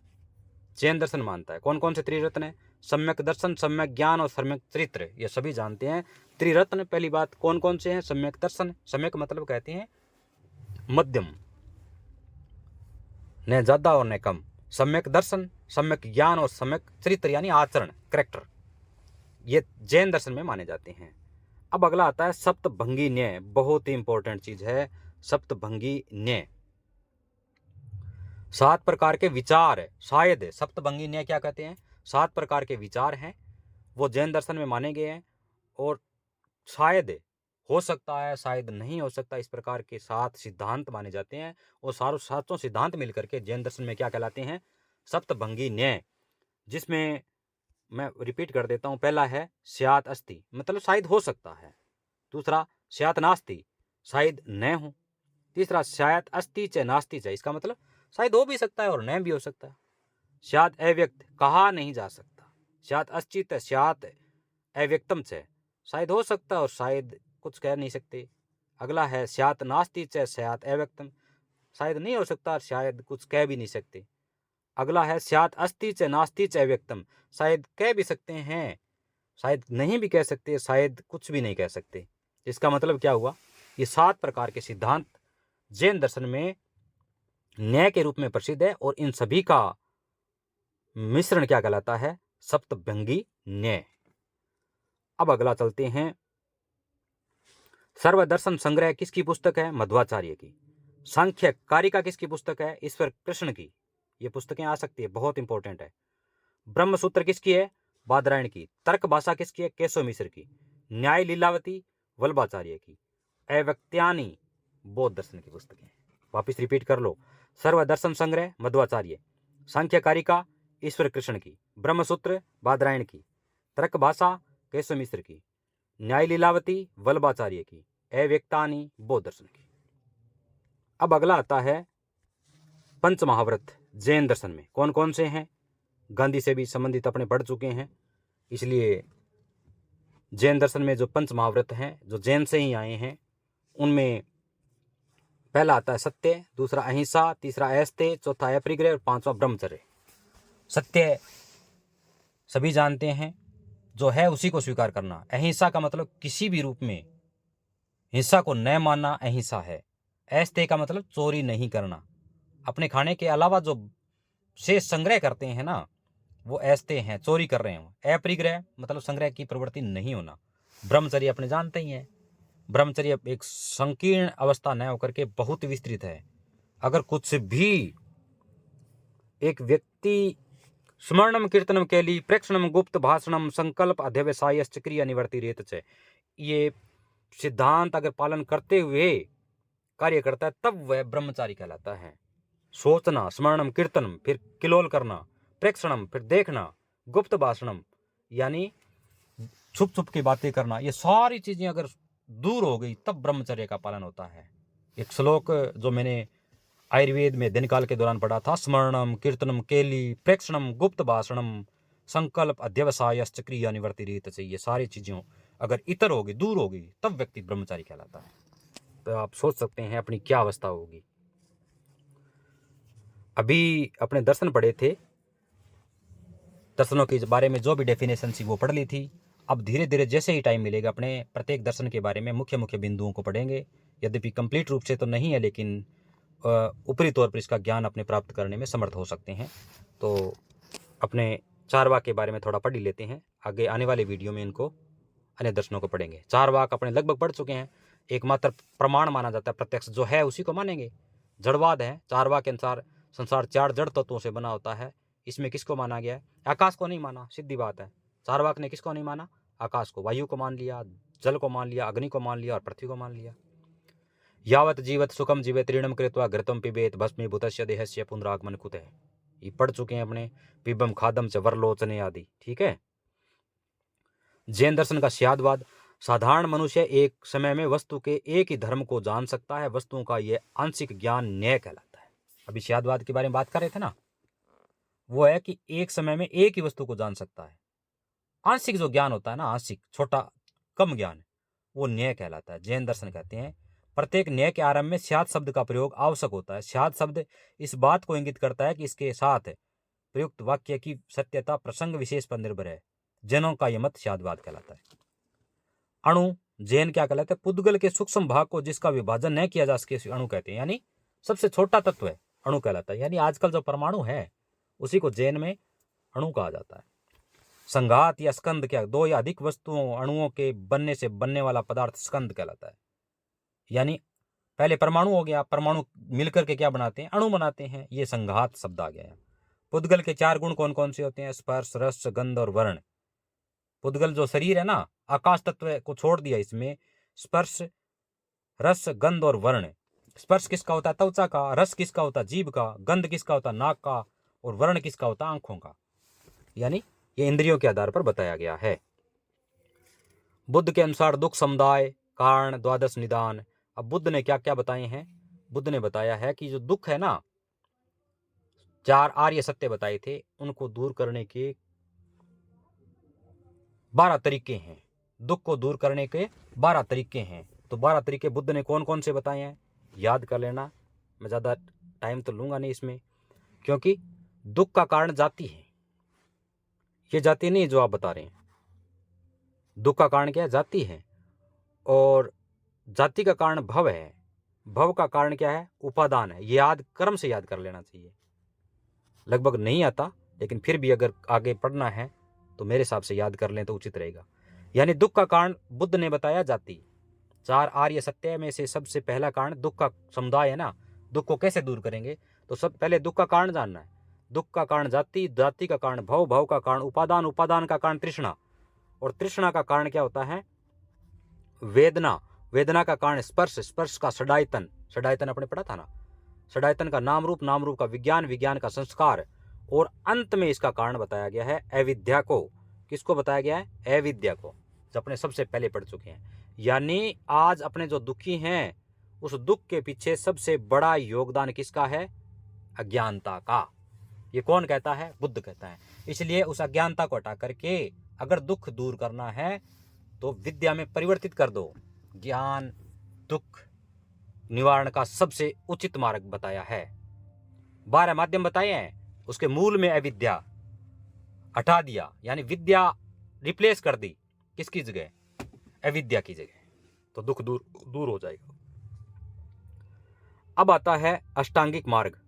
जैन दर्शन मानता है। कौन कौन से त्रिरत्न है? सम्यक दर्शन, सम्यक ज्ञान और सम्यक चरित्र, ये सभी जानते हैं। त्रिरत्न पहली बात कौन कौन से हैं? सम्यक दर्शन, सम्यक मतलब कहते हैं मध्यम, न ज्यादा और न कम। सम्यक दर्शन, सम्यक ज्ञान और सम्यक चरित्र यानी आचरण, कैरेक्टर, ये जैन दर्शन में माने जाते हैं। अब अगला आता है सप्तभंगी न्याय। बहुत ही इंपॉर्टेंट चीज है सप्तभंगी न्याय। 7 प्रकार के विचार है, शायद सप्तभंगी न्याय क्या कहते हैं? 7 प्रकार के विचार हैं, वो जैन दर्शन में माने गए हैं और शायद हो सकता है, शायद नहीं हो सकता, इस प्रकार के 7 सिद्धांत माने जाते हैं। और सातों सिद्धांत मिलकर के जैन दर्शन में क्या कहलाते हैं? सप्तभंगी न्याय। जिसमें मैं रिपीट कर देता हूं। पहला है स्यात् अस्ति, मतलब शायद हो सकता है। दूसरा स्यात् नास्ति, शायद न हो। तीसरा स्यात् अस्ति च नास्ति च, इसका मतलब शायद हो भी सकता है और न भी हो सकता है। स्यात् अव्यक्त, कहा नहीं जा सकता। स्यात् अस्ति स्यात् अव्यक्तम च, शायद हो सकता है और शायद कुछ कह नहीं सकते। अगला है स्यात् नास्ति च स्यात् अव्यक्तम, शायद नहीं हो सकता और शायद कुछ कह भी नहीं सकते। अगला है स्यात् अस्ति च नास्ति च अव्यक्तम, शायद कह भी सकते हैं, शायद नहीं भी कह सकते, शायद कुछ भी नहीं कह सकते। इसका मतलब क्या हुआ? ये 7 प्रकार के सिद्धांत जैन दर्शन में न्याय के रूप में प्रसिद्ध है और इन सभी का मिश्रण क्या कहलाता है? सप्तभंगी न्याय। अब अगला चलते हैं। सर्वदर्शन संग्रह किसकी पुस्तक है? मध्वाचार्य की। सांख्य कारिका किसकी पुस्तक है? ईश्वर कृष्ण की। ये पुस्तकें आ सकती है, बहुत इंपॉर्टेंट है। ब्रह्मसूत्र किसकी है? बादरायण की। तर्क भाषा किसकी है? केशव मिश्र की। न्याय लीलावती वल्लभाचार्य की। अव्यक्त्यानि बौद्ध दर्शन की पुस्तकें। वापिस रिपीट कर लो। सर्वदर्शन संग्रह मध्वाचार्य, सांख्य कारिका ईश्वर कृष्ण की, ब्रह्मसूत्र बादरायण की, तर्क भाषा केशव मिश्र की, न्याय लीलावती वल्लभाचार्य की, अव्यक्तानि बौद्ध दर्शन की। अब अगला आता है पंच महाव्रत जैन दर्शन में कौन कौन से हैं? गांधी से भी संबंधित अपने पढ़ चुके हैं, इसलिए जैन दर्शन में जो पंच महाव्रत हैं जो जैन से ही आए हैं, उनमें पहला आता है सत्य, दूसरा अहिंसा, तीसरा ऐस्ते, चौथा अपरिग्रह और 5वां ब्रह्मचर्य। सत्य सभी जानते हैं, जो है उसी को स्वीकार करना। अहिंसा का मतलब किसी भी रूप में हिंसा को न मानना अहिंसा है। ऐस्ते का मतलब चोरी नहीं करना। अपने खाने के अलावा जो शेष संग्रह करते हैं ना, वो ऐस्ते हैं, चोरी कर रहे हो। अपरिग्रह मतलब संग्रह की प्रवृत्ति नहीं होना। ब्रह्मचर्य अपने जानते ही हैं, ब्रह्मचर्य एक संकीर्ण अवस्था न होकर के बहुत विस्तृत है। अगर कुछ भी एक व्यक्ति स्मरणम कीर्तनम केली प्रेक्षणम गुप्त भाषणम संकल्प अध्यवसायश्च क्रिया निवर्ति रेत च, ये सिद्धांत अगर पालन करते हुए कार्य करता है तब वह ब्रह्मचारी कहलाता है। सोचना, स्मरणम कीर्तनम, फिर किलोल करना, प्रेक्षणम फिर देखना, गुप्त भाषणम यानी छुप छुप की बातें करना, ये सारी चीजें अगर दूर हो गई तब ब्रह्मचर्य का पालन होता है। एक श्लोक जो मैंने आयुर्वेद में दिन काल के दौरान पढ़ा था, स्मरणम कीर्तनम केली प्रेक्षणम गुप्त भाषणम संकल्प अध्यवसायश्च क्रिया निवर्ति रीत से, ये सारी चीज़ों अगर इतर होगी, दूर होगी, तब व्यक्ति ब्रह्मचारी कहलाता है। तो आप सोच सकते हैं अपनी क्या अवस्था होगी। अभी अपने दर्शन पढ़े थे, दर्शनों के बारे में जो भी डेफिनेशन थी वो पढ़ ली थी। अब धीरे धीरे जैसे ही टाइम मिलेगा अपने प्रत्येक दर्शन के बारे में मुख्य मुख्य बिंदुओं को पढ़ेंगे। यद्यपि कंप्लीट रूप से तो नहीं है, लेकिन ऊपरी तौर पर इसका ज्ञान अपने प्राप्त करने में समर्थ हो सकते हैं। तो अपने चारवाक के बारे में थोड़ा पढ़ ही लेते हैं। आगे आने वाले वीडियो में इनको अन्य दर्शनों को पढ़ेंगे। चारवाक अपने लगभग पढ़ चुके हैं। एकमात्र प्रमाण माना जाता है, प्रत्यक्ष जो है उसी को मानेंगे। जड़वाद है, चारवाक के अनुसार संसार 4 जड़ तत्वों से बना होता है। इसमें किसको माना गया है? आकाश को नहीं माना, सीधी बात है। चारवाक ने किसको नहीं माना? आकाश को, वायु को मान लिया, जल को मान लिया, अग्नि को मान लिया और पृथ्वी को मान लिया। यावत जीवत सुखम जीवेत ऋणम कृत्वा घृतम पिबेत भस्मीभूतस्य देहस्य पुनरागमन कुतः, ये पढ़ चुके हैं अपने। पिबम खादम च वरलोचने आदि। ठीक है। जैन दर्शन का स्यादवाद, साधारण मनुष्य एक समय में वस्तु के एक ही धर्म को जान सकता है, वस्तुओं का यह आंशिक ज्ञान न्याय कहलाता है। अभी स्यादवाद के बारे में बात कर रहे थे ना, वो है कि एक समय में एक ही वस्तु को जान सकता है। आंशिक जो ज्ञान होता है ना, आंशिक छोटा कम ज्ञान, वो न्याय कहलाता है। जैन दर्शन कहते हैं प्रत्येक न्याय के आरंभ में स्याद शब्द का प्रयोग आवश्यक होता है। स्याद शब्द इस बात को इंगित करता है कि इसके साथ प्रयुक्त वाक्य की सत्यता प्रसंग विशेष पर निर्भर है। जैनों का यह मत स्यादवाद कहलाता है। अणु जैन क्या कहलाता है? पुद्गल के सूक्ष्म भाग को जिसका विभाजन न किया जा सके अणु कहते हैं, यानी सबसे छोटा तत्व है अणु कहलाता है। यानी आजकल जो परमाणु है उसी को जैन में अणु कहा जाता है। संघात या स्कंद क्या? 2 या अधिक वस्तुओं अणुओं के बनने से बनने वाला पदार्थ स्कंद कहलाता है। यानी पहले परमाणु हो गया, परमाणु मिलकर के क्या बनाते हैं? अणु बनाते हैं। ये संघात शब्द आ गया है। पुद्गल के 4 गुण कौन कौन से होते हैं? स्पर्श, रस, गंध और वर्ण। पुद्गल जो शरीर है ना, आकाश तत्व को छोड़ दिया इसमें। स्पर्श, रस, गंध और वर्ण। स्पर्श किसका होता है? त्वचा का। रस किसका होता है? जीभ का। गंध किसका होता है? नाक का। और वर्ण किसका होता है? आंखों का। यानी ये इंद्रियों के आधार पर बताया गया है। बुद्ध के अनुसार दुख समुदाय कारण 12 निदान। अब बुद्ध ने क्या क्या बताए हैं? बुद्ध ने बताया है कि जो दुख है ना, 4 आर्य सत्य बताए थे, उनको दूर करने के 12 तरीके हैं। दुख को दूर करने के 12 तरीके हैं। तो 12 तरीके बुद्ध ने कौन कौन से बताए हैं? याद कर लेना। मैं ज़्यादा टाइम तो लूँगा नहीं इसमें, क्योंकि दुख का कारण जाति है। ये जाति नहीं जो आप बता रहे हैं। दुख का कारण क्या है? जाति है। और जाति का कारण भव है। भव का कारण क्या है? उपादान है। ये याद क्रम से याद कर लेना चाहिए। लगभग नहीं आता, लेकिन फिर भी अगर आगे पढ़ना है तो मेरे हिसाब से याद कर लें तो उचित रहेगा। यानी दुख का कारण बुद्ध ने बताया जाति। 4 आर्य सत्य में से सबसे पहला कारण दुख का समुदाय है ना। दुख को कैसे दूर करेंगे? तो सब पहले दुख का कारण जानना है। दुख का कारण जाति, जाति का कारण भव, भव का कारण उपादान, उपादान का कारण तृष्णा, और तृष्णा का कारण क्या होता है? वेदना, वेदना का कारण स्पर्श, स्पर्श का षडायतन, षडायतन अपने पढ़ा था ना। षडायतन का नाम रूप, नाम रूप का विज्ञान, विज्ञान का संस्कार, और अंत में इसका कारण बताया गया है अविद्या को। किसको बताया गया है? अविद्या को, जो अपने सबसे पहले पढ़ चुके हैं। यानी आज अपने जो दुखी हैं, उस दुख के पीछे सबसे बड़ा योगदान किसका है? अज्ञानता का। ये कौन कहता है? बुद्ध कहता है। इसलिए उस अज्ञानता को हटा करके अगर दुख दूर करना है तो विद्या में परिवर्तित कर दो। ज्ञान दुख निवारण का सबसे उचित मार्ग बताया है। 12 माध्यम बताए हैं, उसके मूल में अविद्या हटा दिया, यानी विद्या रिप्लेस कर दी किसकी जगह, अविद्या की जगह, तो दुख दूर हो जाएगा। अब आता है अष्टांगिक मार्ग।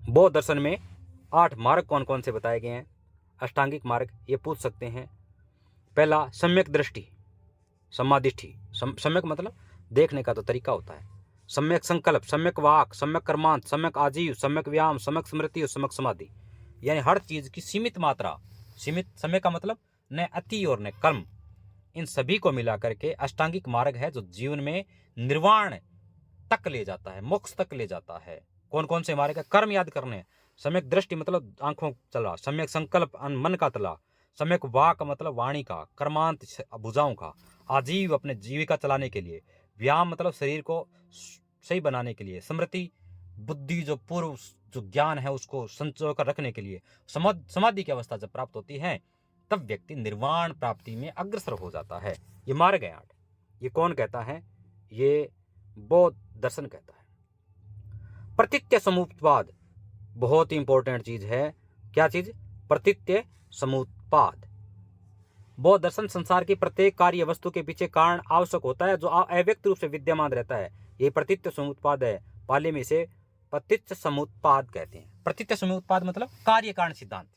बौद्ध दर्शन में 8 मार्ग कौन कौन से बताए गए हैं। अष्टांगिक मार्ग ये पूछ सकते हैं। पहला सम्यक दृष्टि, समाधिष्ठि। सम्यक मतलब देखने का तो तरीका होता है। सम्यक संकल्प, सम्यक वाक, सम्यक कर्मांत, सम्यक आजीव, सम्यक व्यायाम, सम्यक स्मृति और सम्यक समाधि। यानी हर चीज की सीमित मात्रा, सीमित समय का मतलब न अति और न कर्म, इन सभी को मिला करके अष्टांगिक मार्ग है जो जीवन में निर्वाण तक ले जाता है, मोक्ष तक ले जाता है। कौन कौन से मार्ग है। कर्म याद करने, सम्यक दृष्टि मतलब आंखों चला, सम्यक संकल्प मन का तला, सम्यक वाक मतलब वाणी का, कर्मांत भुजाओं का, आजीव अपने जीविका चलाने के लिए, व्यायाम मतलब शरीर को सही बनाने के लिए, स्मृति बुद्धि जो पूर्व जो ज्ञान है उसको संचो कर रखने के लिए, समाधि की अवस्था जब प्राप्त होती है तब व्यक्ति निर्वाण प्राप्ति में अग्रसर हो जाता है। ये मार्ग है 8। ये कौन कहता है, ये बौद्ध दर्शन कहता है। प्रतीत्य समुत्पाद बहुत ही इंपॉर्टेंट चीज है। क्या चीज, प्रतीत्य समुत्पाद। बौद्ध दर्शन संसार की प्रत्येक कार्य वस्तु के पीछे कारण आवश्यक होता है जो अव्यक्त रूप से विद्यमान रहता है। ये प्रतीत्य समुत्पाद है। पाली में इसे प्रतीत्य समुत्पाद कहते हैं। प्रतीत्य समुत्पाद मतलब कार्य कारण सिद्धांत।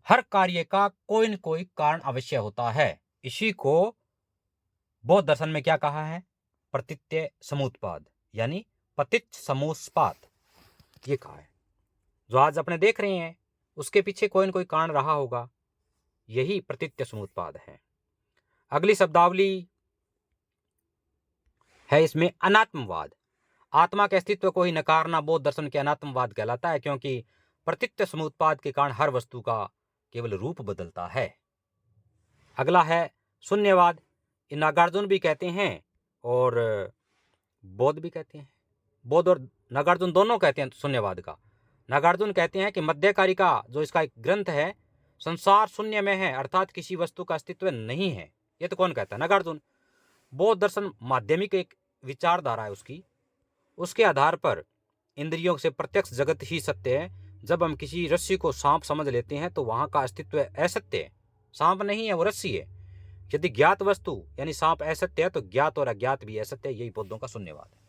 हर कार्य का कोई न कोई कारण अवश्य होता है। इसी को बौद्ध दर्शन में क्या कहा है, प्रतीत्य समुत्पाद यानी प्रतीच्य समुत्पाद ये कहा है। जो आज अपने देख रहे हैं उसके पीछे कोई न कोई कारण रहा होगा, यही प्रतीत्य समुत्पाद है। अगली शब्दावली है इसमें अनात्मवाद। आत्मा के अस्तित्व को ही नकारना बौद्ध दर्शन के अनात्मवाद कहलाता है, क्योंकि प्रतीत्य समुत्पाद के कारण हर वस्तु का केवल रूप बदलता है। अगला है शून्यवाद। नागार्जुन भी कहते हैं और बौद्ध भी कहते हैं। बौद्ध और नागार्जुन दोनों कहते हैं शून्यवाद का। नागार्जुन कहते हैं कि मध्यकारिका जो इसका एक ग्रंथ है, संसार शून्य में है, अर्थात किसी वस्तु का अस्तित्व नहीं है। ये तो कौन कहता है, नागार्जुन। बौद्ध दर्शन माध्यमिक एक विचारधारा है उसकी। उसके आधार पर इंद्रियों से प्रत्यक्ष जगत ही सत्य है। जब हम किसी रस्सी को सांप समझ लेते हैं तो वहां का अस्तित्व असत्य है, सांप नहीं है, वो रस्सी है। यदि ज्ञात वस्तु यानी सांप असत्य है तो ज्ञात और अज्ञात भी असत्य है। यही बौद्धों का शून्यवाद है।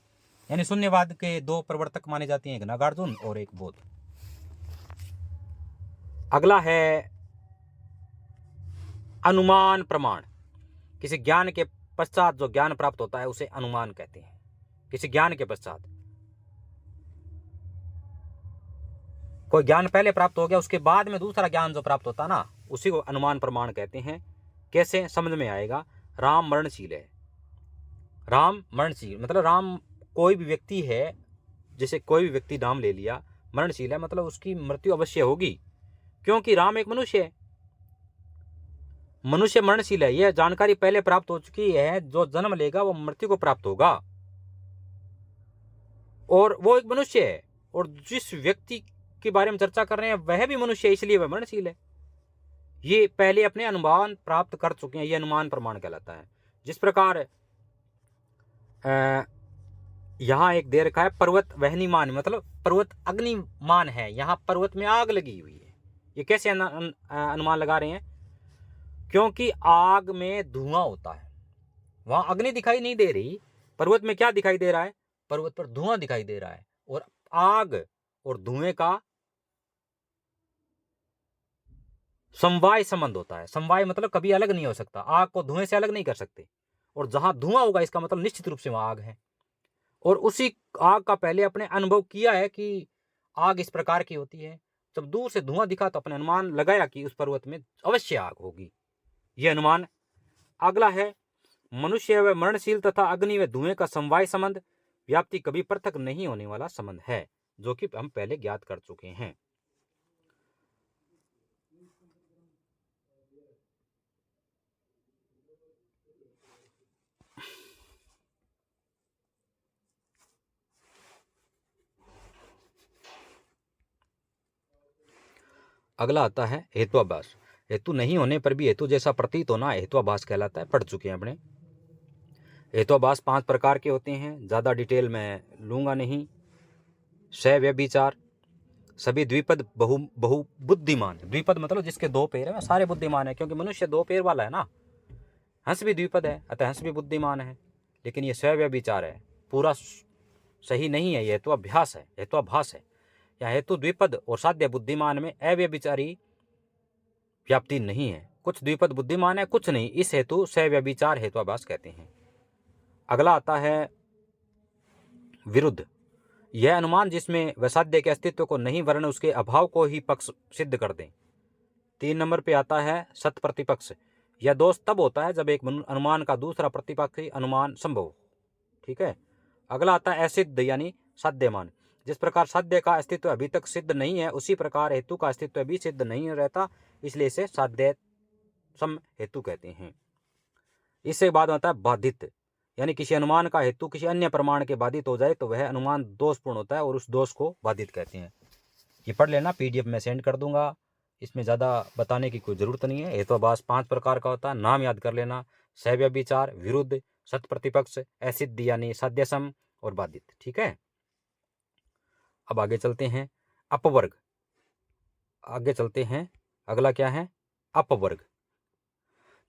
यानी शून्यवाद के 2 प्रवर्तक माने जाते हैं, एक नागार्जुन और एक बौद्ध। अगला है अनुमान प्रमाण। किसी ज्ञान के पश्चात जो ज्ञान प्राप्त होता है उसे अनुमान कहते हैं। किसी ज्ञान के पश्चात कोई ज्ञान पहले प्राप्त हो गया, उसके बाद में दूसरा ज्ञान जो प्राप्त होता ना, उसी को अनुमान प्रमाण कहते हैं। कैसे समझ में आएगा, राम मरणशील है। राम मरणशील मतलब राम कोई भी व्यक्ति है, जैसे कोई भी व्यक्ति नाम ले लिया, मरणशील है मतलब उसकी मृत्यु अवश्य होगी, क्योंकि राम एक मनुष्य है। मनुष्य मरणशील है, यह जानकारी पहले प्राप्त हो चुकी है। जो जन्म लेगा वो मृत्यु को प्राप्त होगा, और वो एक मनुष्य है। और जिस व्यक्ति के बारे में चर्चा कर रहे हैं वह भी मनुष्य है, इसलिए वह मरणशील है। ये पहले अपने अनुमान प्राप्त कर चुके हैं, ये अनुमान प्रमाण कहलाता है। जिस प्रकार यहाँ एक दे रखा है पर्वत वहनीमान, मतलब पर्वत अग्निमान है, यहाँ पर्वत में आग लगी हुई है। ये कैसे अनुमान लगा रहे हैं, क्योंकि आग में धुआं होता है, वहां अग्नि दिखाई नहीं दे रही। पर्वत में क्या दिखाई दे रहा है, पर्वत पर धुआं दिखाई दे रहा है। और आग और धुएं का समवाय संबंध होता है। समवाय मतलब कभी अलग नहीं हो सकता, आग को धुएं से अलग नहीं कर सकते। और जहां धुआं होगा इसका मतलब निश्चित रूप से वहां आग है। और उसी आग का पहले अपने अनुभव किया है कि आग इस प्रकार की होती है। जब दूर से धुआं दिखा तो अपने अनुमान लगाया कि उस पर्वत में अवश्य आग होगी, यह अनुमान। अगला है मनुष्य व मरणशील तथा अग्नि व धुएं का समवाय संबंध, व्याप्ति कभी पृथक नहीं होने वाला संबंध है, जो कि हम पहले ज्ञात कर चुके हैं। अगला आता है हेतुआभास। हेतु नहीं होने पर भी हेतु जैसा प्रतीत होना हेतुआभास कहलाता है। पढ़ चुके हैं अपने। हेतुआभास 5 प्रकार के होते हैं, ज़्यादा डिटेल में लूँगा नहीं। सव्यभिचार, सभी द्विपद बहु बहु बुद्धिमान है। द्विपद मतलब जिसके दो पैर है सारे बुद्धिमान है, क्योंकि मनुष्य दो पैर वाला है ना। हंस भी द्विपद है, अतः हंस भी बुद्धिमान है, लेकिन ये स्वव्यभिचार है, पूरा सही नहीं है। यह तो अभ्यास है, यह तो आभास है। या हेतु द्विपद और साध्य बुद्धिमान में अव्यभिचारी व्याप्ति नहीं है। कुछ द्विपद बुद्धिमान है, कुछ नहीं, इस हेतु स्वव्यभिचार हेतुआभास कहते हैं। अगला आता है विरुद्ध। यह अनुमान जिसमें वसाध्य के अस्तित्व को नहीं वरन उसके अभाव को ही पक्ष सिद्ध कर दें। 3 नंबर पे आता है सत प्रतिपक्ष। यह दोष तब होता है जब एक अनुमान का दूसरा प्रतिपक्षी अनुमान संभव हो। ठीक है। अगला आता है असिद्ध यानी साध्यमान। जिस प्रकार साध्य का अस्तित्व अभी तक सिद्ध नहीं है, उसी प्रकार हेतु का अस्तित्व भी सिद्ध नहीं रहता, इसलिए इसे साध्य सम हेतु कहते हैं। इससे बाद आता है बाधित, यानी किसी अनुमान का हेतु किसी अन्य प्रमाण के बाधित हो जाए तो वह अनुमान दोषपूर्ण होता है और उस दोष को बाधित कहते हैं। ये पढ़ लेना, पीडीएफ में सेंड कर दूंगा, इसमें ज़्यादा बताने की कोई ज़रूरत नहीं है। हेतुआभास 5 प्रकार का होता है, नाम याद कर लेना, स्वव्यभिचार, विरुद्ध, सत प्रतिपक्ष, असिद्ध यानी साध्यसम और बाधित। ठीक है। अब आगे चलते हैं अपवर्ग। आगे चलते हैं, अगला क्या है? अपवर्ग।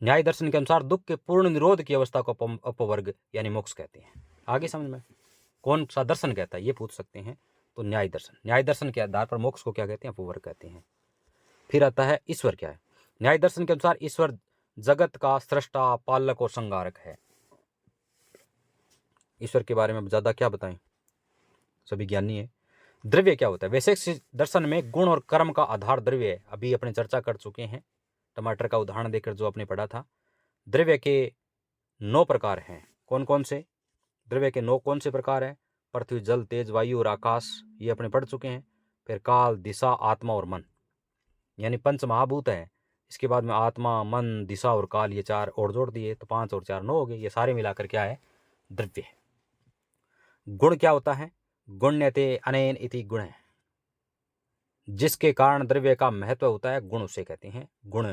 न्याय दर्शन के अनुसार दुख के पूर्ण निरोध की अवस्था को अपवर्ग यानी मोक्ष कहते हैं। आगे समझ में कौन सा दर्शन कहता है ये पूछ सकते हैं, तो न्याय दर्शन। न्याय दर्शन के आधार पर मोक्ष को क्या कहते हैं? अपवर्ग कहते हैं। फिर आता है ईश्वर क्या है? न्याय दर्शन के अनुसार ईश्वर जगत का सृष्टा, पालक और संहारक है। ईश्वर के बारे में ज्यादा क्या बताएं, सभी ज्ञानी है। द्रव्य क्या होता है? वैशेषिक दर्शन में गुण और कर्म का आधार द्रव्य है, अभी अपने चर्चा कर चुके हैं टमाटर का उदाहरण देकर जो आपने पढ़ा था। द्रव्य के 9 प्रकार हैं। कौन कौन से? द्रव्य के 9 कौन से प्रकार है? पृथ्वी, जल, तेज, वायु और आकाश, ये अपने पढ़ चुके हैं। फिर काल, दिशा, आत्मा और मन, यानी पंच महाभूत है। इसके बाद में आत्मा, मन, दिशा और काल, ये 4 और जोड़ दिए तो 5 और 4 9 हो गए। ये सारे मिलाकर क्या है? द्रव्य है। गुण क्या होता है? गुण्यते अनेन इति गुण है, जिसके कारण द्रव्य का महत्व होता है, गुण उसे कहते हैं। गुण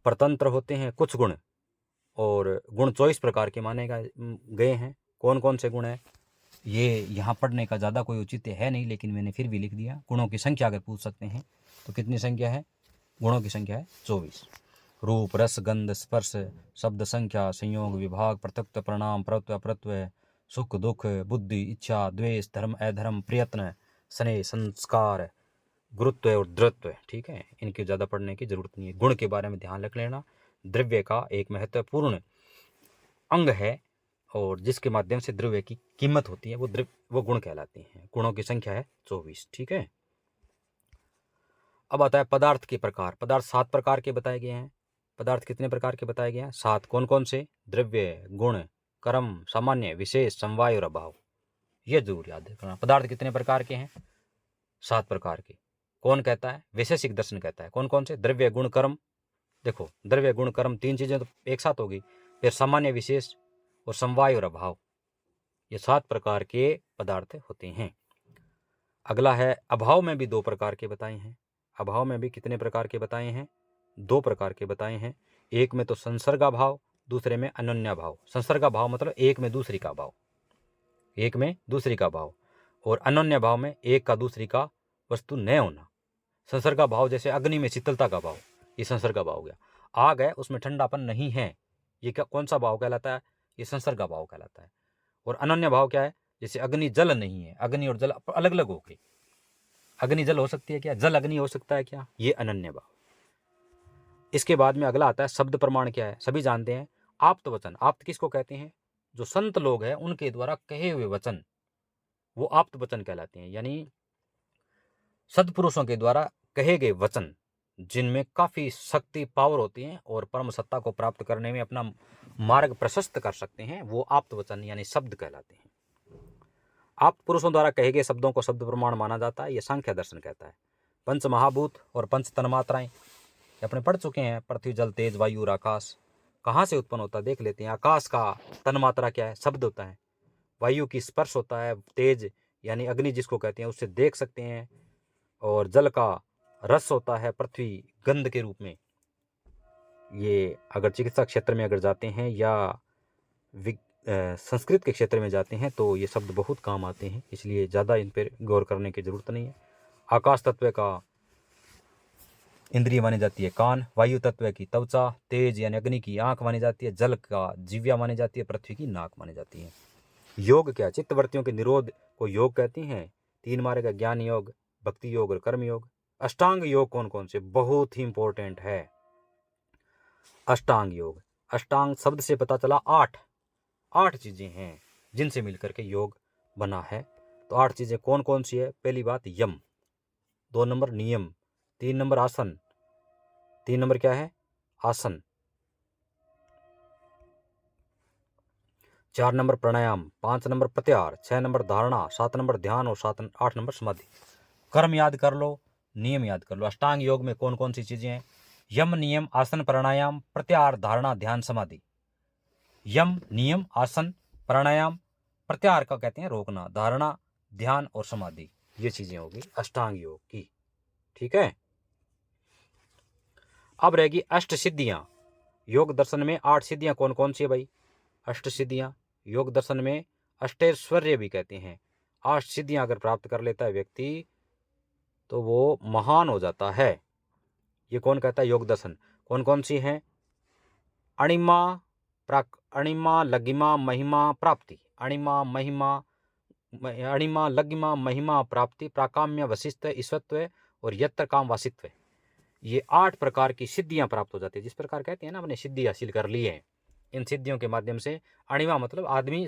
परतंत्र होते हैं कुछ गुण, और गुण 24 प्रकार के माने गए हैं। कौन कौन से गुण हैं ये यहाँ पढ़ने का ज़्यादा कोई औचित्य है नहीं, लेकिन मैंने फिर भी लिख दिया। गुणों की संख्या अगर पूछ सकते हैं तो कितनी संख्या है? गुणों की संख्या है 24। रूप, रस, गंध, स्पर्श, शब्द, संख्या, संयोग, विभाग, पृथक्त्व, परिणाम, प्रत्व, अप्रत्व, सुख, दुख, बुद्धि, इच्छा, द्वेष, धर्म, अधर्म, प्रयत्न, स्नेह, संस्कार, गुरुत्व और द्रत्व। ठीक है, इनकी ज़्यादा पढ़ने की जरूरत नहीं है। गुण के बारे में ध्यान रख लेना। द्रव्य का एक महत्वपूर्ण अंग है और जिसके माध्यम से द्रव्य की कीमत होती है, वो गुण कहलाते हैं। गुणों की संख्या है 24। ठीक है। अब आता है पदार्थ के प्रकार। पदार्थ 7 प्रकार के बताए गए हैं। पदार्थ कितने प्रकार के बताए गए हैं? 7। कौन कौन से? द्रव्य, गुण, कर्म, सामान्य, विशेष, समवाय और अभाव। ये जरूर याद रखना। पदार्थ कितने प्रकार के हैं? 7 प्रकार के। कौन कहता है? वैशेषिक दर्शन कहता है। कौन कौन से? द्रव्य, गुण, कर्म। देखो, द्रव्य, गुण, कर्म 3 चीजें तो एक साथ होगी। फिर सामान्य, विशेष और समवाय और अभाव, ये 7 प्रकार के पदार्थ होते हैं। अगला है अभाव में भी 2 प्रकार के बताए हैं। अभाव में भी कितने प्रकार के बताए हैं? 2 प्रकार के बताए हैं। एक में तो संसर्गा भाव, दूसरे में अनन्या भाव। संसर्गा भाव मतलब एक में दूसरी का भाव, एक में दूसरी का भाव, और अनन्य भाव में एक का दूसरी का वस्तु न होना। संसर्गा भाव जैसे अग्नि में शीतलता का भाव, ये संसर्गा भाव हो गया। आग है उसमें ठंडापन नहीं है, ये क्या कौन सा भाव कहलाता है? ये संसर्गा भाव कहलाता है। और अनन्य भाव क्या है? जैसे अग्नि जल नहीं है, अग्नि और जल अलग अलग हो गए। अग्नि जल हो सकती है क्या? जल अग्नि हो सकता है क्या? ये अनन्य भाव। इसके बाद में अगला आता है शब्द प्रमाण क्या है? सभी जानते हैं, आप्त वचन। आप्त किसको कहते हैं? जो संत लोग हैं उनके द्वारा कहे हुए वचन, वो आप्त वचन कहलाते हैं। यानी सदपुरुषों के द्वारा कहे गए वचन जिनमें काफी शक्ति, पावर होती है और परम सत्ता को प्राप्त करने में अपना मार्ग प्रशस्त कर सकते हैं, वो आप्त वचन यानी शब्द कहलाते हैं। आप्त पुरुषों द्वारा कहे गए शब्दों को शब्द प्रमाण माना जाता है, ये सांख्य दर्शन कहता है। पंच महाभूत और पंच तन्मात्राएं अपने पढ़ चुके हैं। पृथ्वी, जल, तेज, वायु और आकाश कहाँ से उत्पन्न होता है देख लेते हैं। आकाश का तन्मात्रा क्या है? शब्द होता है। वायु की स्पर्श होता है। तेज यानी अग्नि जिसको कहते हैं, उससे देख सकते हैं। और जल का रस होता है। पृथ्वी गंध के रूप में। ये अगर चिकित्सा क्षेत्र में अगर जाते हैं या संस्कृत के क्षेत्र में जाते हैं तो ये शब्द बहुत काम आते हैं, इसलिए ज़्यादा इन पर गौर करने की ज़रूरत नहीं है। आकाश तत्व का इंद्रिय मानी जाती है कान, वायु तत्व की त्वचा, तेज यानी अग्नि की आंख मानी जाती है, जल का जिह्वा मानी जाती है, पृथ्वी की नाक मानी जाती है। योग क्या? चित्तवृत्तियों के निरोध को योग कहते हैं। 3 मार्ग का ज्ञान योग, भक्ति योग और कर्म योग। अष्टांग योग कौन कौन से? बहुत ही इंपॉर्टेंट है अष्टांग योग। अष्टांग शब्द से पता चला 8 चीजें हैं जिनसे मिलकर के योग बना है। तो 8 चीजें कौन कौन सी है? पहली बात यम, 2 नंबर नियम, 3 नंबर आसन, 3 नंबर क्या है? आसन, 4 नंबर प्राणायाम, 5 नंबर प्रत्याहार, 6 नंबर धारणा, 7 नंबर ध्यान और 8 नंबर समाधि। कर्म याद कर लो, नियम याद कर लो। अष्टांग योग में कौन कौन सी चीजें हैं? यम, नियम, आसन, प्राणायाम, प्रत्याहार, धारणा, ध्यान, समाधि। यम, नियम, आसन, प्राणायाम, प्रत्याहार का कहते हैं रोकना, धारणा, ध्यान और समाधि। ये चीजें होगी अष्टांग योग की। ठीक है। अब रहेगी अष्ट सिद्धियां। योग दर्शन में 8 सिद्धियां कौन कौन सी है भाई? अष्ट सिद्धियां योग दर्शन में अष्टैश्वर्य भी कहते हैं। 8 सिद्धियां अगर प्राप्त कर लेता है व्यक्ति तो वो महान हो जाता है। ये कौन कहता है? योग दर्शन। कौन कौन सी हैं? अणिमा लगिमा महिमा प्राप्ति, अणिमा लगिमा महिमा प्राप्ति, प्राकाम्य वशिष्ठ ईश्वत्व और यत्र काम वासित्व। ये 8 प्रकार की सिद्धियां प्राप्त हो जाती है। जिस प्रकार कहते हैं ना हमने सिद्धि हासिल कर ली है, इन सिद्धियों के माध्यम से अणिमा मतलब आदमी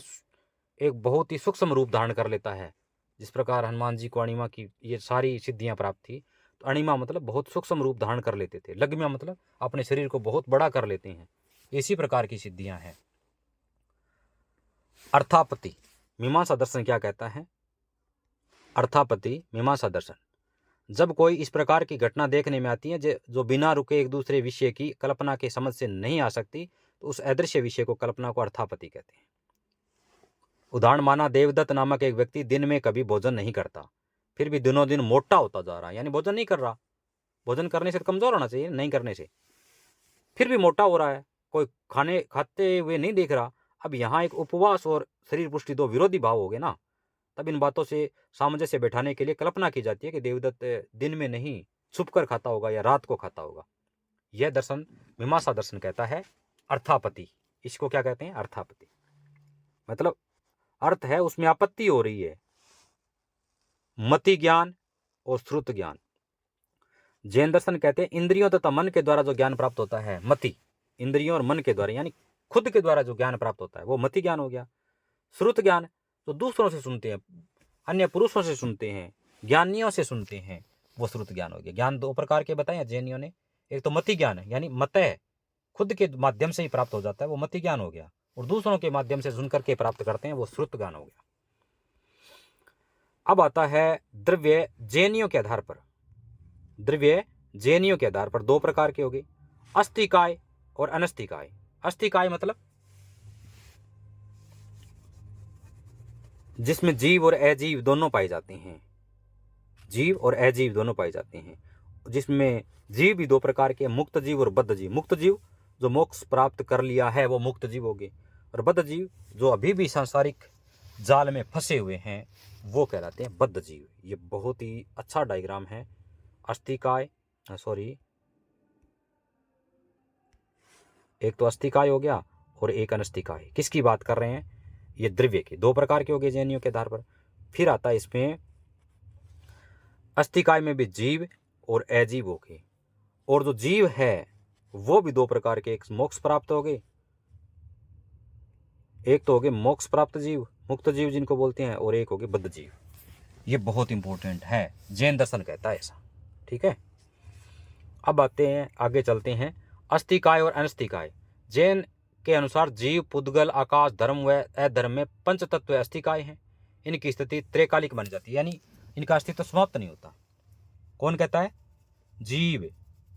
एक बहुत ही सूक्ष्म रूप धारण कर लेता है। जिस प्रकार हनुमान जी को अणिमा की ये सारी सिद्धियां प्राप्त थी, तो अणिमा मतलब बहुत सूक्ष्म रूप धारण कर लेते थे। लग्मा मतलब अपने शरीर को बहुत बड़ा कर लेते हैं। इसी प्रकार की सिद्धियां हैं। अर्थापति मीमांसा दर्शन क्या कहता है? अर्थापति मीमांसा दर्शन, जब कोई इस प्रकार की घटना देखने में आती है जो बिना रुके एक दूसरे विषय की कल्पना के समझ से नहीं आ सकती, तो उस अदृश्य विषय को कल्पना को अर्थापति कहते हैं। उदाहरण माना देवदत्त नामक एक व्यक्ति दिन में कभी भोजन नहीं करता, फिर भी दिनों दिन मोटा होता जा रहा है। यानी भोजन नहीं कर रहा, भोजन करने से कमजोर होना चाहिए, नहीं करने से, फिर भी मोटा हो रहा है। कोई खाते हुए नहीं देख रहा। अब यहाँ एक उपवास और शरीर पुष्टि 2 विरोधी भाव हो गए ना। तब इन बातों से सामंजस्य बैठाने के लिए कल्पना की जाती है कि देवदत्त दिन में नहीं छुपकर खाता होगा या रात को खाता होगा। यह दर्शन मीमांसा दर्शन कहता है अर्थापति। इसको क्या कहते हैं? अर्थापति मतलब अर्थ है, उसमें आपत्ति हो रही है। मति ज्ञान और श्रुत ज्ञान। जैन दर्शन कहते हैं इंद्रियों तथा मन के द्वारा जो ज्ञान प्राप्त होता है, मति इंद्रियों और मन के द्वारा यानी खुद के द्वारा जो ज्ञान प्राप्त होता है वो मति ज्ञान हो गया। श्रुत ज्ञान तो दूसरों से सुनते हैं, अन्य पुरुषों से सुनते हैं, ज्ञानियों से सुनते हैं, वो श्रुत ज्ञान हो गया। ज्ञान 2 प्रकार के बताए जैनियों ने। एक तो मति ज्ञान है, यानी मतः खुद के माध्यम से ही प्राप्त हो जाता है, वो मति ज्ञान हो गया। और दूसरों के माध्यम से सुन करके प्राप्त करते हैं, वो श्रुत ज्ञान हो गया। अब आता है द्रव्य जैनियों के आधार पर। द्रव्य जैनियों के आधार पर 2 प्रकार के हो गए, अस्थिकाय और अनस्थिकाय। अस्थिकाय मतलब जिसमें जीव और अजीव दोनों पाए जाते हैं, जीव और अजीव दोनों पाए जाते हैं। जिसमें जीव भी 2 प्रकार के, मुक्त जीव और बद्ध जीव। मुक्त जीव जो मोक्ष प्राप्त कर लिया है वो मुक्त जीव हो गए, और बद्ध जीव जो अभी भी सांसारिक जाल में फंसे हुए हैं वो कहलाते हैं बद्ध जीव। ये बहुत ही अच्छा डायग्राम है। अस्थिकाय एक तो अस्थिकाय हो गया और एक अनस्थिकाय। किसकी बात कर रहे हैं? ये द्रव्य के 2 प्रकार के हो गए जैनियों के आधार पर। फिर आता है इसमें अस्थिकाय में भी जीव और अजीव हो गए, और जो जीव है वो भी 2 प्रकार के, एक मोक्ष प्राप्त हो गए, एक तो हो गए मोक्ष प्राप्त जीव, मुक्त जीव जिनको बोलते हैं, और एक हो गए बद्ध जीव। ये बहुत इंपॉर्टेंट है, जैन दर्शन कहता है ऐसा। ठीक है। अब आते हैं, आगे चलते हैं अस्थिकाय और अनस्थिकाय। जैन के अनुसार जीव, पुद्गल, आकाश, धर्म व अधर्म में 5 तत्व अस्थिकाय हैं। इनकी स्थिति त्रैकालिक बन जाती है, यानी इनका अस्तित्व समाप्त नहीं होता। कौन कहता है? जीव,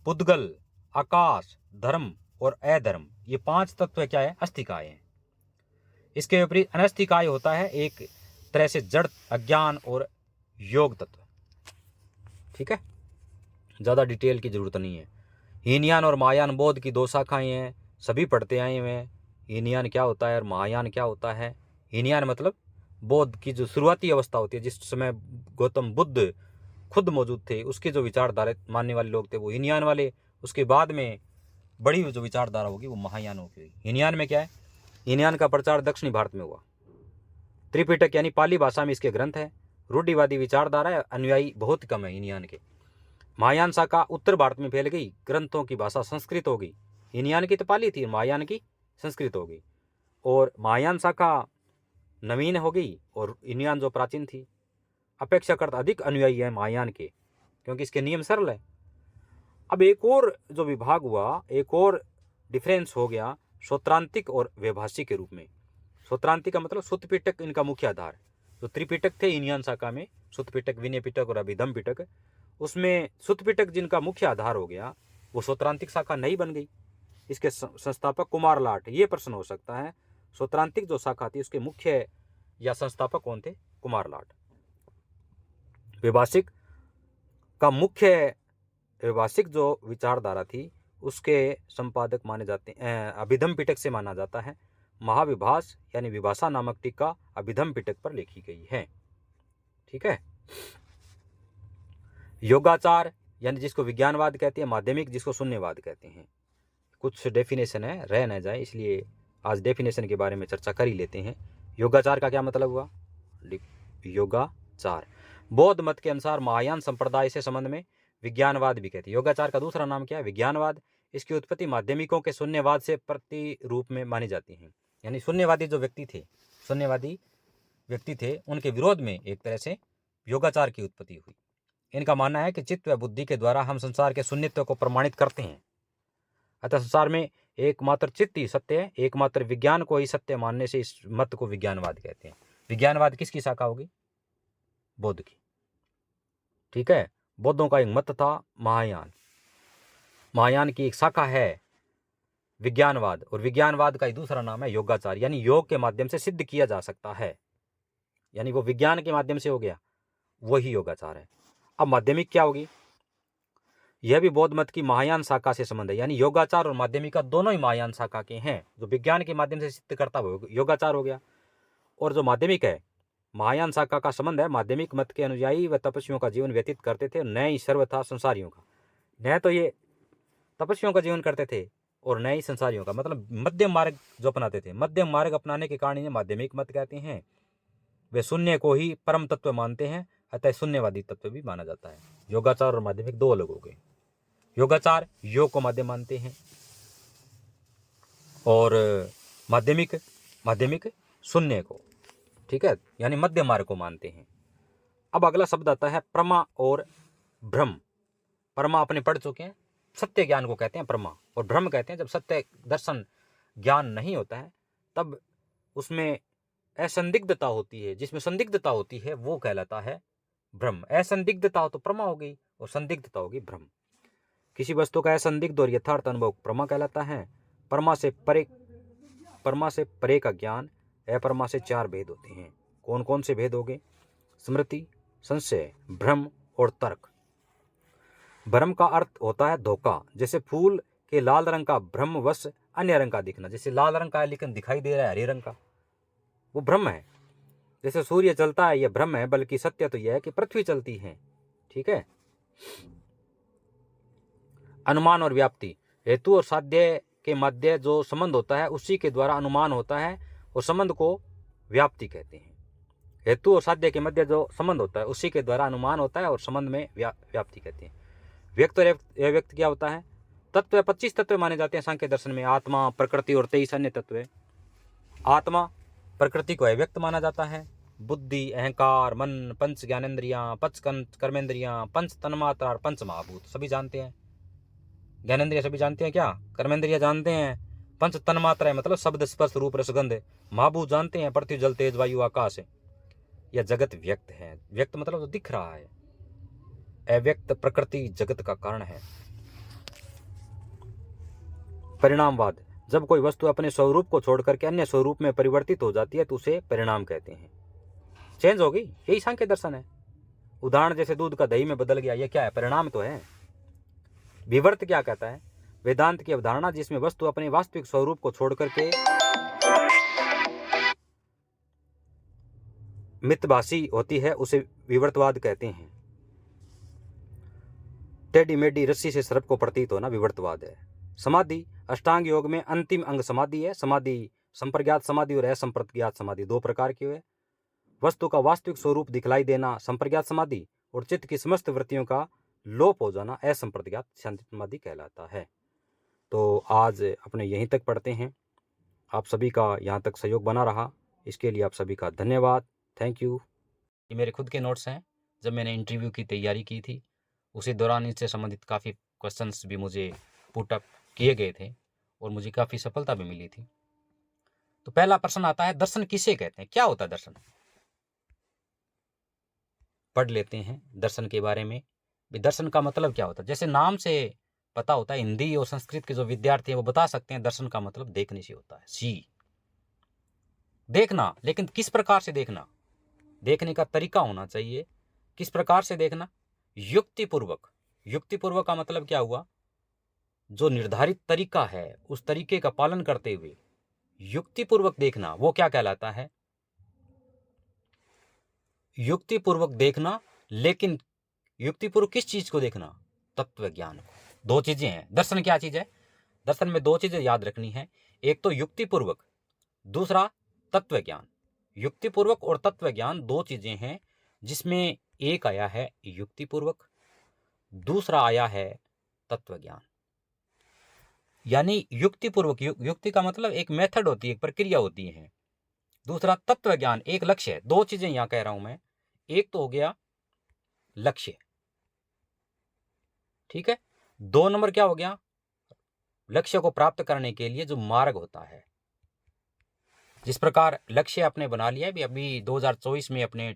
पुद्गल, आकाश, धर्म और अधर्म, ये 5 तत्व क्या है? अस्थिकाय हैं। इसके विपरीत अनस्थिकाय होता है एक तरह से जड़, अज्ञान और योग तत्व। ठीक है, ज़्यादा डिटेल की जरूरत नहीं है। हीनयान और महायान बोध की 2 शाखाएं हैं, सभी पढ़ते आए हुए हैं। हीनयान क्या होता है और महायान क्या होता है? हीनयान मतलब बोध की जो शुरुआती अवस्था होती है, जिस समय गौतम बुद्ध खुद मौजूद थे, उसके जो विचारधारा मानने वाले लोग थे वो हीनयान वाले। उसके बाद में बड़ी जो विचारधारा होगी वो महायानों की होगी। हीनयान में क्या है, हीनयान का प्रचार दक्षिणी भारत में हुआ। त्रिपिटक यानी पाली भाषा में इसके ग्रंथ है। रूढ़िवादी विचारधारा है, अनुयायी बहुत कम है हीनयान के। महायान शाखा उत्तर भारत में फैल गई, ग्रंथों की भाषा संस्कृत हो गई। हीनयान की तो पाली थी, महायान की संस्कृत हो गई। और महायान शाखा नवीन हो गई और हीनयान जो प्राचीन थी। अपेक्षाकृत अधिक अनुयायी है महायान के, क्योंकि इसके नियम सरल है। अब एक और जो विभाग हुआ, एक और डिफरेंस हो गया सूत्रांतिक और वैभाषिक के रूप में। सूत्रांतिक का मतलब सुत्त पिटक इनका मुख्य आधार। जो त्रिपिटक थे हीनयान शाखा में, सुत्त पिटक, विनय पिटक और अभिधम पिटक, उसमें सुत्त पिटक जिनका मुख्य आधार हो गया वो सूत्रांतिक शाखा नहीं बन गई। इसके संस्थापक कुमार लाट। ये प्रश्न हो सकता है, सूत्रांतिक जो शाखा थी उसके मुख्य या संस्थापक कौन थे? कुमार लाट। वैभाषिक का मुख्य, वैभाषिक जो विचारधारा थी उसके संपादक माने जाते हैं, अभिधम पिटक से माना जाता है। महाविभाष यानी विभाषा नामक टीका अभिधम पिटक पर लिखी गई है। ठीक है। योगाचार यानी जिसको विज्ञानवाद कहते हैं, माध्यमिक जिसको शून्यवाद कहते हैं। कुछ डेफिनेशन है, रह न जाए, इसलिए आज डेफिनेशन के बारे में चर्चा कर ही लेते हैं। योगाचार का क्या मतलब हुआ? योगाचार बौद्ध मत के अनुसार महायान संप्रदाय से संबंध में विज्ञानवाद भी कहते हैं। योगाचार का दूसरा नाम क्या है? विज्ञानवाद। इसकी उत्पत्ति माध्यमिकों के शून्यवाद से प्रतिरूप में मानी जाती है। यानी शून्यवादी जो व्यक्ति थे, शून्यवादी व्यक्ति थे, उनके विरोध में एक तरह से योगाचार की उत्पत्ति हुई। इनका मानना है कि चित्त व बुद्धि के द्वारा हम संसार के शून्यत्व को प्रमाणित करते हैं। अतः संसार में एकमात्र चित्त ही सत्य है, एकमात्र विज्ञान को ही सत्य मानने से इस मत को विज्ञानवाद कहते हैं। विज्ञानवाद किसकी शाखा होगी? बौद्ध की। ठीक है। बौद्धों का एक मत था महायान। महायान की एक शाखा है विज्ञानवाद, और विज्ञानवाद का ही दूसरा नाम है योगाचार, यानी योग के माध्यम से सिद्ध किया जा सकता है। यानी वो विज्ञान के माध्यम से हो गया, वही योगाचार है। अब माध्यमिक क्या होगी? यह भी बौद्ध मत की महायान शाखा से संबंध है। यानी योगाचार और माध्यमिका दोनों ही महायान शाखा के हैं। जो विज्ञान के माध्यम से सिद्ध करता वो योगाचार हो गया, और जो माध्यमिक है महायान शाखा का संबंध है। माध्यमिक मत के अनुयायी व तपस्वियों का जीवन व्यतीत करते थे, न ही सर्व था संसारियों का। न तो ये तपस्वियों का जीवन करते थे और न ही संसारियों का, मतलब मध्यम मार्ग जो अपनाते थे। मध्यम मार्ग अपनाने के कारण इन्हें माध्यमिक मत कहते हैं। वे शून्य को ही परम तत्व मानते हैं, अतः शून्यवादी तत्व भी माना जाता है। योगाचार और माध्यमिक दो अलग हो गए। योगाचार योग को माध्यम मानते हैं और माध्यमिक शून्य को, ठीक है, यानी मध्य मार्ग को मानते हैं। अब अगला शब्द आता है प्रमा और भ्रम। प्रमा अपने पढ़ चुके हैं, सत्य ज्ञान को कहते हैं प्रमा, और भ्रम कहते हैं जब सत्य दर्शन ज्ञान नहीं होता है तब उसमें असंदिग्धता होती है, जिसमें संदिग्धता होती है वो कहलाता है भ्रम। असंदिग्धता हो तो प्रमा हो गई और संदिग्धता होगी भ्रम। किसी वस्तु का असंदिग्ध और यथार्थ अनुभव प्रमा कहलाता है। परमा से परे का ज्ञान, अपरमा से चार भेद होते हैं। कौन कौन से भेद होंगे? स्मृति, संशय, भ्रम और तर्क। भ्रम का अर्थ होता है धोखा। जैसे फूल के लाल रंग का भ्रमवश अन्य रंग का दिखना। जैसे लाल रंग का है लेकिन दिखाई दे रहा है हरे रंग का, वो भ्रम है। जैसे सूर्य चलता है, यह भ्रम है, बल्कि सत्य तो यह है कि पृथ्वी चलती है। ठीक है। अनुमान और व्याप्ति, हेतु और साध्य के मध्य जो संबंध होता है उसी के द्वारा अनुमान होता है, और संबंध को व्याप्ति कहते हैं। हेतु और साध्य के मध्य जो संबंध होता है उसी के द्वारा अनुमान होता है, और संबंध में व्याप्ति कहते हैं। व्यक्त और अव्यक्त क्या होता है? तत्व 25 तत्व माने जाते हैं सांख्य दर्शन में। आत्मा, प्रकृति और 23 अन्य तत्व। आत्मा, प्रकृति को अव्यक्त माना जाता है। बुद्धि, अहंकार, मन, पंच ज्ञानेन्द्रियां, पंच कर्मेंद्रियां, पंच तन्मात्रा और पंच महाभूत सभी जानते हैं। ज्ञानेन्द्रिय सभी जानते हैं क्या? कर्मेंद्रिय जानते हैं। पंच तन्मात्रा है मतलब शब्द, स्पर्श, रूप, रसगंध। महाभूत जानते हैं, पृथ्वी, जल, तेज, वायु, आकाश। यह जगत व्यक्त है। व्यक्त मतलब तो दिख रहा है। अव्यक्त प्रकृति जगत का कारण है। परिणामवाद, जब कोई वस्तु अपने स्वरूप को छोड़कर के अन्य स्वरूप में परिवर्तित हो जाती है तो उसे परिणाम कहते हैं। चेंज होगी, यही सांख्य दर्शन है। उदाहरण जैसे दूध का दही में बदल गया, यह क्या है? परिणाम तो है। विवर्त क्या कहता है? वेदांत की अवधारणा जिसमें वस्तु अपने वास्तविक स्वरूप को छोड़कर के मिथभाषी होती है उसे विवर्तवाद कहते हैं। टेढ़ी मेढ़ी रस्सी से सर्प को प्रतीत होना विवर्तवाद है। समाधि अष्टांग योग में अंतिम अंग समाधि है। समाधि संप्रज्ञात समाधि और असंप्रज्ञात समाधि दो प्रकार की है। वस्तु का वास्तविक स्वरूप दिखलाई देना संप्रज्ञात समाधि और चित्त की समस्त वृत्तियों का लोप हो जाना असंप्रज्ञात समाधि कहलाता है। तो आज अपने यहीं तक पढ़ते हैं। आप सभी का यहाँ तक सहयोग बना रहा, इसके लिए आप सभी का धन्यवाद। Thank you. ये मेरे खुद के नोट्स हैं। जब मैंने इंटरव्यू की तैयारी की थी उसी दौरान इससे संबंधित काफ़ी क्वेश्चंस भी मुझे पुट अप किए गए थे और मुझे काफ़ी सफलता भी मिली थी। तो पहला प्रश्न आता है, दर्शन किसे कहते हैं? क्या होता है दर्शन? पढ़ लेते हैं दर्शन के बारे में। दर्शन का मतलब क्या होता है? जैसे नाम से पता होता है, हिंदी और संस्कृत के जो विद्यार्थी हैं वो बता सकते हैं दर्शन का मतलब देखने से होता है। सी देखना, लेकिन किस प्रकार से देखना? देखने का तरीका होना चाहिए। किस प्रकार से देखना? युक्तिपूर्वक। युक्तिपूर्वक का मतलब क्या हुआ? जो निर्धारित तरीका है उस तरीके का पालन करते हुए युक्तिपूर्वक देखना, वो क्या कहलाता है? युक्तिपूर्वक देखना। लेकिन युक्तिपूर्वक किस चीज को देखना? तत्व ज्ञान को। दो चीजें हैं। दर्शन क्या चीज है? दर्शन में दो चीजें याद रखनी है, एक तो युक्तिपूर्वक, दूसरा तत्व ज्ञान। युक्तिपूर्वक और तत्व ज्ञान दो चीजें हैं, जिसमें एक आया है युक्तिपूर्वक, दूसरा आया है तत्व ज्ञान। यानी युक्तिपूर्वक, युक्ति का मतलब एक मेथड होती है, एक प्रक्रिया होती है। दूसरा तत्व ज्ञान, एक लक्ष्य है। दो चीजें यहां कह रहा हूं मैं। एक तो हो गया लक्ष्य, ठीक है। दो नंबर क्या हो गया? लक्ष्य को प्राप्त करने के लिए जो मार्ग होता है। जिस प्रकार लक्ष्य आपने बना लिया है, अभी 2024 में अपने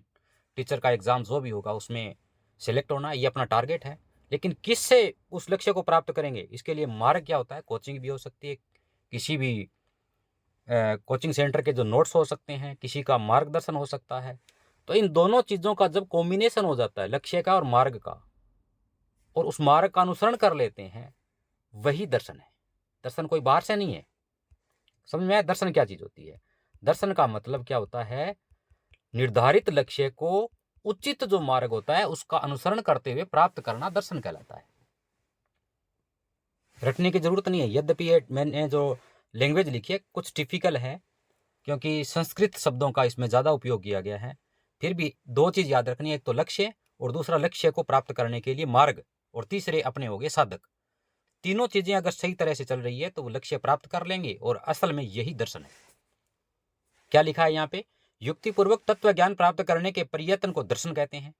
टीचर का एग्जाम जो भी होगा उसमें सिलेक्ट होना, ये अपना टारगेट है। लेकिन किससे उस लक्ष्य को प्राप्त करेंगे? इसके लिए मार्ग क्या होता है? कोचिंग भी हो सकती है, किसी भी कोचिंग सेंटर के जो नोट्स हो सकते हैं, किसी का मार्गदर्शन हो सकता है। तो इन दोनों चीज़ों का जब कॉम्बिनेशन हो जाता है, लक्ष्य का और मार्ग का, और उस मार्ग का अनुसरण कर लेते हैं, वही दर्शन है। दर्शन कोई बाहर से नहीं है। समझ में आया दर्शन क्या चीज़ होती है? दर्शन का मतलब क्या होता है? निर्धारित लक्ष्य को उचित जो मार्ग होता है उसका अनुसरण करते हुए प्राप्त करना दर्शन कहलाता है। रटने की जरूरत नहीं है। यद्यपि मैंने जो लैंग्वेज लिखी है कुछ टिपिकल है, क्योंकि संस्कृत शब्दों का इसमें ज़्यादा उपयोग किया गया है। फिर भी दो चीज़ याद रखनी है, एक तो लक्ष्य और दूसरा लक्ष्य को प्राप्त करने के लिए मार्ग, और तीसरे अपने हो गए साधक। तीनों चीज़ें अगर सही तरह से चल रही है तो वो लक्ष्य प्राप्त कर लेंगे, और असल में यही दर्शन है। क्या लिखा है यहाँ पे? युक्तिपूर्वक तत्व ज्ञान प्राप्त करने के प्रयत्न को दर्शन कहते हैं।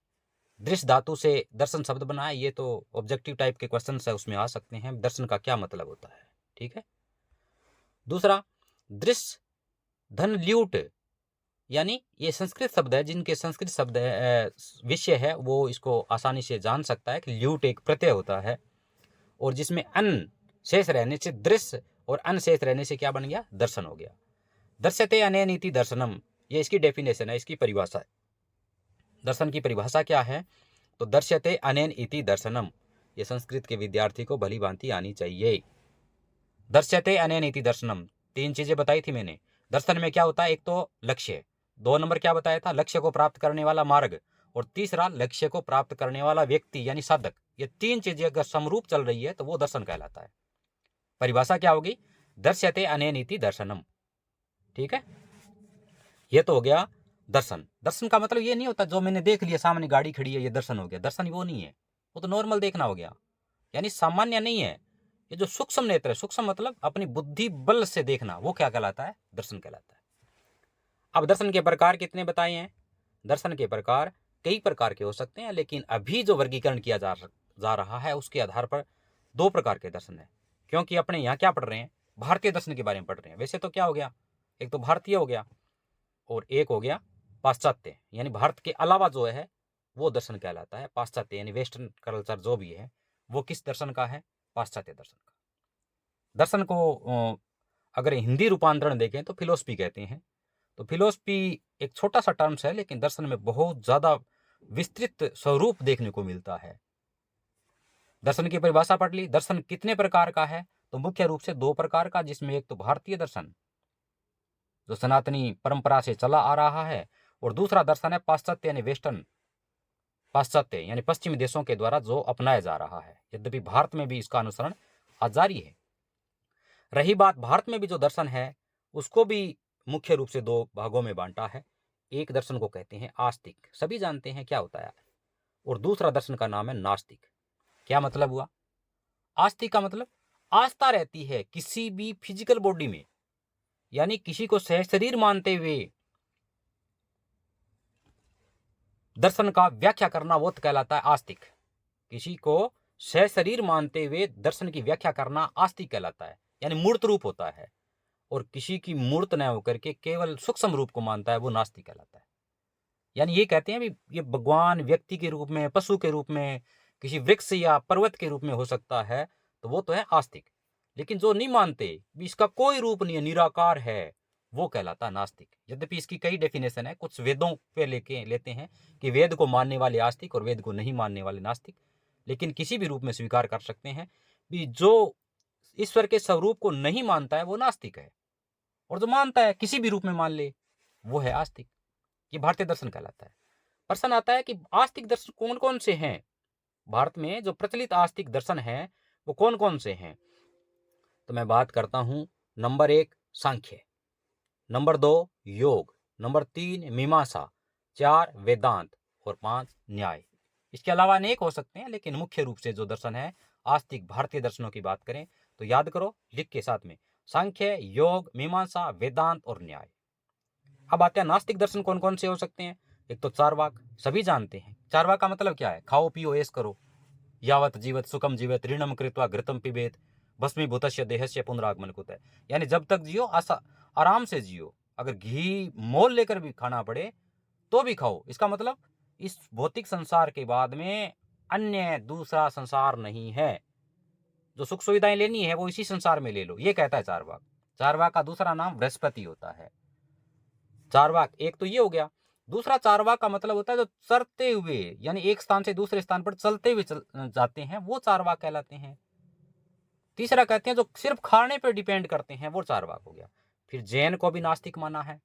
दृश्य धातु से दर्शन शब्द बना है। ये तो ऑब्जेक्टिव टाइप के क्वेश्चन है, उसमें आ सकते हैं दर्शन का क्या मतलब होता है, ठीक है। दूसरा, दृश्य धन ल्यूट, यानी ये संस्कृत शब्द है, जिनके संस्कृत शब्द विषय है वो इसको आसानी से जान सकता है कि ल्यूट एक प्रत्यय होता है, और जिसमें अन शेष रहने से दृश्य और अन शेष रहने से क्या बन गया? दर्शन हो गया। दर्शते अनेन इति दर्शनम, ये इसकी डेफिनेशन है, इसकी परिभाषा है। दर्शन की परिभाषा क्या है? तो दर्शते अनेन इति दर्शनम, ये संस्कृत के विद्यार्थी को भली भांति आनी चाहिए। दर्शते अनेन इति दर्शनम, तीन चीजें बताई थी मैंने। दर्शन में क्या होता है? एक तो लक्ष्य, दो नंबर क्या बताया था? लक्ष्य को प्राप्त करने वाला मार्ग, और तीसरा लक्ष्य को प्राप्त करने वाला व्यक्ति यानी साधक। ये तीन चीजें अगर समरूप चल रही है तो वो दर्शन कहलाता है। परिभाषा क्या होगी? दर्शते अनेन इति दर्शनम, ठीक है। ये तो हो गया दर्शन। दर्शन का मतलब ये नहीं होता जो मैंने देख लिया सामने गाड़ी खड़ी है ये दर्शन हो गया। दर्शन वो नहीं है, वो तो नॉर्मल देखना हो गया, यानी सामान्य नहीं है। ये जो सूक्ष्म नेत्र है, सूक्ष्म मतलब अपनी बुद्धि बल से देखना, वो क्या कहलाता है? दर्शन कहलाता है। अब दर्शन के प्रकार कितने बताए हैं? दर्शन के प्रकार कई प्रकार के हो सकते हैं, लेकिन अभी जो वर्गीकरण किया जा रहा है उसके आधार पर दो प्रकार के दर्शन है। क्योंकि अपने यहाँ क्या पढ़ रहे हैं? भारतीय दर्शन के बारे में पढ़ रहे हैं। वैसे तो क्या हो गया? एक तो भारतीय हो गया और एक हो गया पाश्चात्य, यानी भारत के अलावा जो है वो दर्शन कहलाता है। पाश्चात्य यानी वेस्टर्न कल्चर जो भी है वो किस दर्शन का है? पाश्चात्य दर्शन का। दर्शन को अगर हिंदी रूपांतरण देखें तो फिलोसफी कहते हैं। तो फिलोसफी एक छोटा सा टर्म्स है, लेकिन दर्शन में बहुत ज़्यादा विस्तृत स्वरूप देखने को मिलता है। दर्शन की परिभाषा पढ़ ली। दर्शन कितने प्रकार का है? तो मुख्य रूप से दो प्रकार का, जिसमें एक तो भारतीय दर्शन जो सनातनी परंपरा से चला आ रहा है, और दूसरा दर्शन है पाश्चात्य यानी वेस्टर्न, पाश्चात्य यानी पश्चिमी देशों के द्वारा जो अपनाया जा रहा है। यद्यपि भारत में भी इसका अनुसरण आज जारी है। रही बात भारत में भी जो दर्शन है उसको भी मुख्य रूप से दो भागों में बांटा है। एक दर्शन को कहते हैं आस्तिक, सभी जानते हैं क्या होता है, और दूसरा दर्शन का नाम है नास्तिक। क्या मतलब हुआ? आस्तिक का मतलब आस्था रहती है किसी भी फिजिकल बॉडी में, यानी किसी को सहशरीर मानते हुए दर्शन का व्याख्या करना, वो कहलाता है आस्तिक। किसी को सहशरीर मानते हुए दर्शन की व्याख्या करना आस्तिक कहलाता है, यानी मूर्त रूप होता है। और किसी की मूर्त न होकर के केवल सूक्ष्म रूप को मानता है, वो नास्तिक कहलाता है। यानी ये कहते हैं भी ये भगवान व्यक्ति के रूप में, पशु के रूप में, किसी वृक्ष या पर्वत के रूप में हो सकता है, तो वो तो है आस्तिक। लेकिन जो नहीं मानते भी इसका कोई रूप नहीं है, निराकार है, वो कहलाता है नास्तिक। यद्यपि इसकी कई डेफिनेशन है, कुछ वेदों पे लेते हैं कि वेद को मानने वाले आस्तिक और वेद को नहीं मानने वाले नास्तिक। लेकिन किसी भी रूप में स्वीकार कर सकते हैं भी जो ईश्वर के स्वरूप को नहीं मानता है वो नास्तिक है, और जो मानता है किसी भी रूप में मान ले वो है आस्तिक। ये भारतीय दर्शन कहलाता है। प्रश्न आता है कि आस्तिक दर्शन कौन कौन से हैं? भारत में जो प्रचलित आस्तिक दर्शन हैं वो कौन कौन से हैं? तो मैं बात करता हूं। नंबर 1 सांख्य, नंबर 2 योग, नंबर 3 मीमांसा, 4 वेदांत और 5 न्याय। इसके अलावा अनेक हो सकते हैं, लेकिन मुख्य रूप से जो दर्शन है आस्तिक भारतीय दर्शनों की बात करें तो याद करो लिख के साथ में, सांख्य, योग, मीमांसा, वेदांत और न्याय। अब आते हैं नास्तिक दर्शन कौन कौन से हो सकते हैं। एक तो चारवाक, सभी जानते हैं। चारवाक का मतलब क्या है? खाओ पियो ऐश करो, यावत जीवत सुखम जीवत ऋणम कृत्वा घृतम पिबेत भस्मीभूतस्य देहस्य पुनरागमन कुतः। यानी जब तक जियो आराम से जियो, अगर घी मोल लेकर भी खाना पड़े तो भी खाओ। इसका मतलब इस भौतिक संसार के बाद में अन्य दूसरा संसार नहीं है, जो सुख सुविधाएं लेनी है वो इसी संसार में ले लो, ये कहता है चारवाक। चारवाक का दूसरा नाम बृहस्पति होता है। चारवाक एक तो ये हो गया। दूसरा चारवाक का मतलब होता है जो चलते हुए, यानी एक स्थान से दूसरे स्थान पर चलते हुए जाते हैं, वो चारवाक कहलाते हैं। तीसरा कहते हैं जो सिर्फ खाने पर डिपेंड करते हैं, वो चारवाक हो गया। फिर जैन को भी नास्तिक माना है,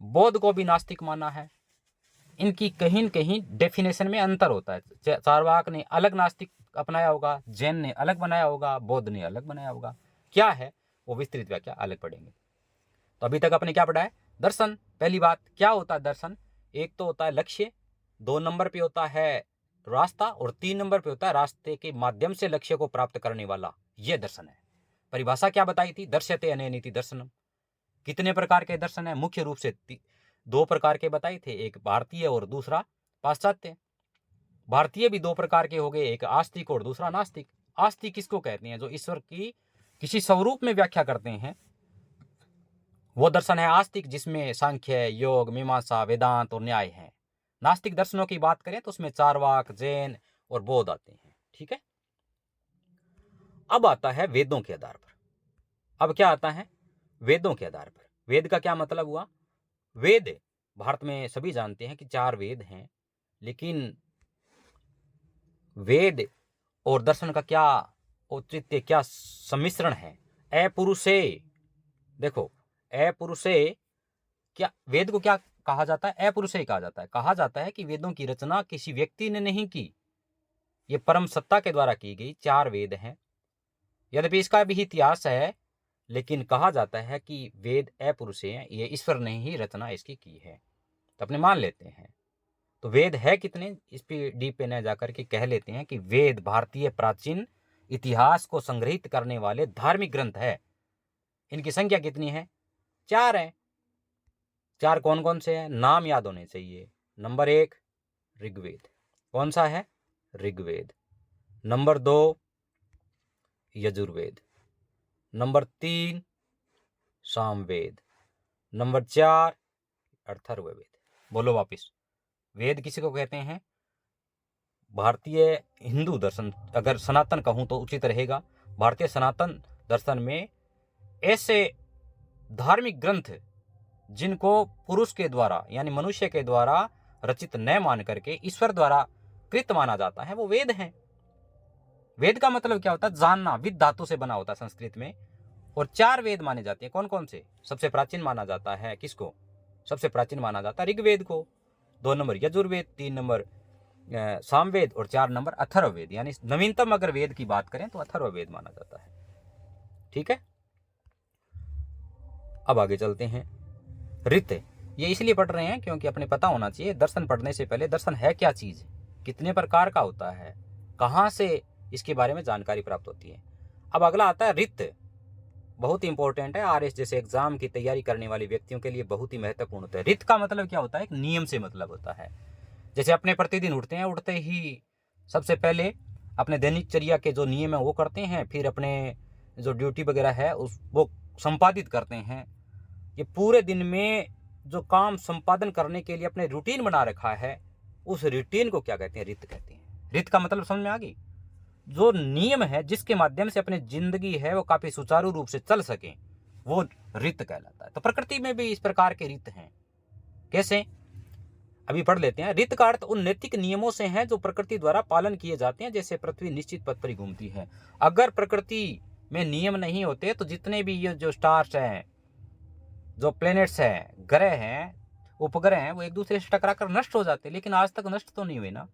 बौद्ध को भी नास्तिक माना है। इनकी कहीं न कहीं डेफिनेशन में अंतर होता है। चारवाक ने अलग नास्तिक अपनाया होगा, जैन ने अलग बनाया होगा, बौद्ध ने अलग बनाया होगा। क्या है वो विस्तृत व्याख्या अलग पढ़ेंगे। तो अभी तक आपने क्या पढ़ा है? दर्शन। पहली बात क्या होता है दर्शन? एक तो होता है लक्ष्य, 2 नंबर पे होता है रास्ता, और 3 नंबर पे होता है रास्ते के माध्यम से लक्ष्य को प्राप्त करने वाला, ये दर्शन है। परिभाषा क्या बताई थी? दर्श्यते अनेनिति दर्शनम। कितने प्रकार के दर्शन है? मुख्य रूप से 2 प्रकार के बताए थे, एक भारतीय और दूसरा पाश्चात्य। भारतीय भी 2 प्रकार के हो गए, एक आस्तिक और दूसरा नास्तिक। आस्तिक किसको कहते हैं? जो ईश्वर की किसी स्वरूप में व्याख्या करते हैं, वो दर्शन है आस्तिक, जिसमें सांख्य, योग, मीमांसा, वेदांत और न्याय हैं। नास्तिक दर्शनों की बात करें तो उसमें चारवाक, जैन और बौद्ध आते हैं। ठीक है, अब आता है वेदों के आधार पर। अब क्या आता है? वेदों के आधार पर। वेद का क्या मतलब हुआ? वेद भारत में सभी जानते हैं कि 4 वेद हैं, लेकिन वेद और दर्शन का क्या औचित्य, क्या सम्मिश्रण है? अपुरुषे, देखो अपुरुषे, क्या वेद को क्या कहा जाता है? अपुरुषे कहा जाता है। कहा जाता है कि वेदों की रचना किसी व्यक्ति ने नहीं की, ये परम सत्ता के द्वारा की गई 4 वेद हैं। यद्यपि इसका भी इतिहास है, लेकिन कहा जाता है कि वेद अपुरुषे हैं, ये ईश्वर ने ही रचना इसकी की है, तो अपने मान लेते हैं। तो वेद है कितने, इस पे डीप पे न जाकर के कह लेते हैं कि वेद भारतीय प्राचीन इतिहास को संग्रहित करने वाले धार्मिक ग्रंथ है। इनकी संख्या कितनी है? 4 है। 4 कौन कौन से हैं? नाम याद होने चाहिए। नंबर 1 ऋग्वेद। कौन सा है? Rigveda. Number 2 Yajurveda. Number 3 Samaveda. Number 4 Atharvaveda. बोलो वापिस, वेद किसी को कहते हैं? भारतीय हिंदू दर्शन, अगर सनातन कहूं तो उचित रहेगा, भारतीय सनातन दर्शन में ऐसे धार्मिक ग्रंथ जिनको पुरुष के द्वारा यानी मनुष्य के द्वारा रचित न मान करके ईश्वर द्वारा कृत माना जाता है, वो वेद हैं। वेद का मतलब क्या होता है? जानना। विद धातु से बना होता है संस्कृत में। और 4 वेद माने जाते हैं। कौन कौन से? सबसे प्राचीन माना जाता है किसको? सबसे प्राचीन माना जाता है ऋग्वेद को। 2 नंबर यजुर्वेद, 3 नंबर सामवेद और 4 नंबर अथर्ववेद, यानी नवीनतम अगर वेद की बात करें तो अथर्ववेद माना जाता है। ठीक है, अब आगे चलते हैं। रित, ये इसलिए पढ़ रहे हैं क्योंकि अपने पता होना चाहिए दर्शन पढ़ने से पहले दर्शन है क्या चीज़, कितने प्रकार का होता है, कहाँ से इसके बारे में जानकारी प्राप्त होती है। अब अगला आता है रित, बहुत ही इंपॉर्टेंट है, आरएस जैसे एग्जाम की तैयारी करने वाले व्यक्तियों के लिए बहुत ही महत्वपूर्ण होता है। रित का मतलब क्या होता है, एक नियम से मतलब होता है। जैसे अपने प्रतिदिन उठते हैं, उठते ही सबसे पहले अपने दैनिकचर्या के जो नियम है वो करते हैं, फिर अपने जो ड्यूटी वगैरह है उस वो संपादित करते हैं। ये पूरे दिन में जो काम संपादन करने के लिए अपने रूटीन बना रखा है, उस रूटीन को क्या कहते हैं, रित कहते हैं। रित का मतलब समझ में आ गई, जो नियम है जिसके माध्यम से अपनी जिंदगी है वो काफी सुचारू रूप से चल सके, वो रित कहलाता है। तो प्रकृति में भी इस प्रकार के रित हैं। कैसे, अभी पढ़ लेते हैं। रित का अर्थ उन नैतिक नियमों से है जो प्रकृति द्वारा पालन किए जाते हैं, जैसे पृथ्वी निश्चित पथ पर ही घूमती है। अगर प्रकृति में नियम नहीं होते तो जितने भी ये जो स्टार्स हैं, जो प्लैनेट्स हैं, ग्रह हैं, उपग्रह हैं, वो एक दूसरे से टकरा कर नष्ट हो जाते, लेकिन आज तक नष्ट तो नहीं हुए ना।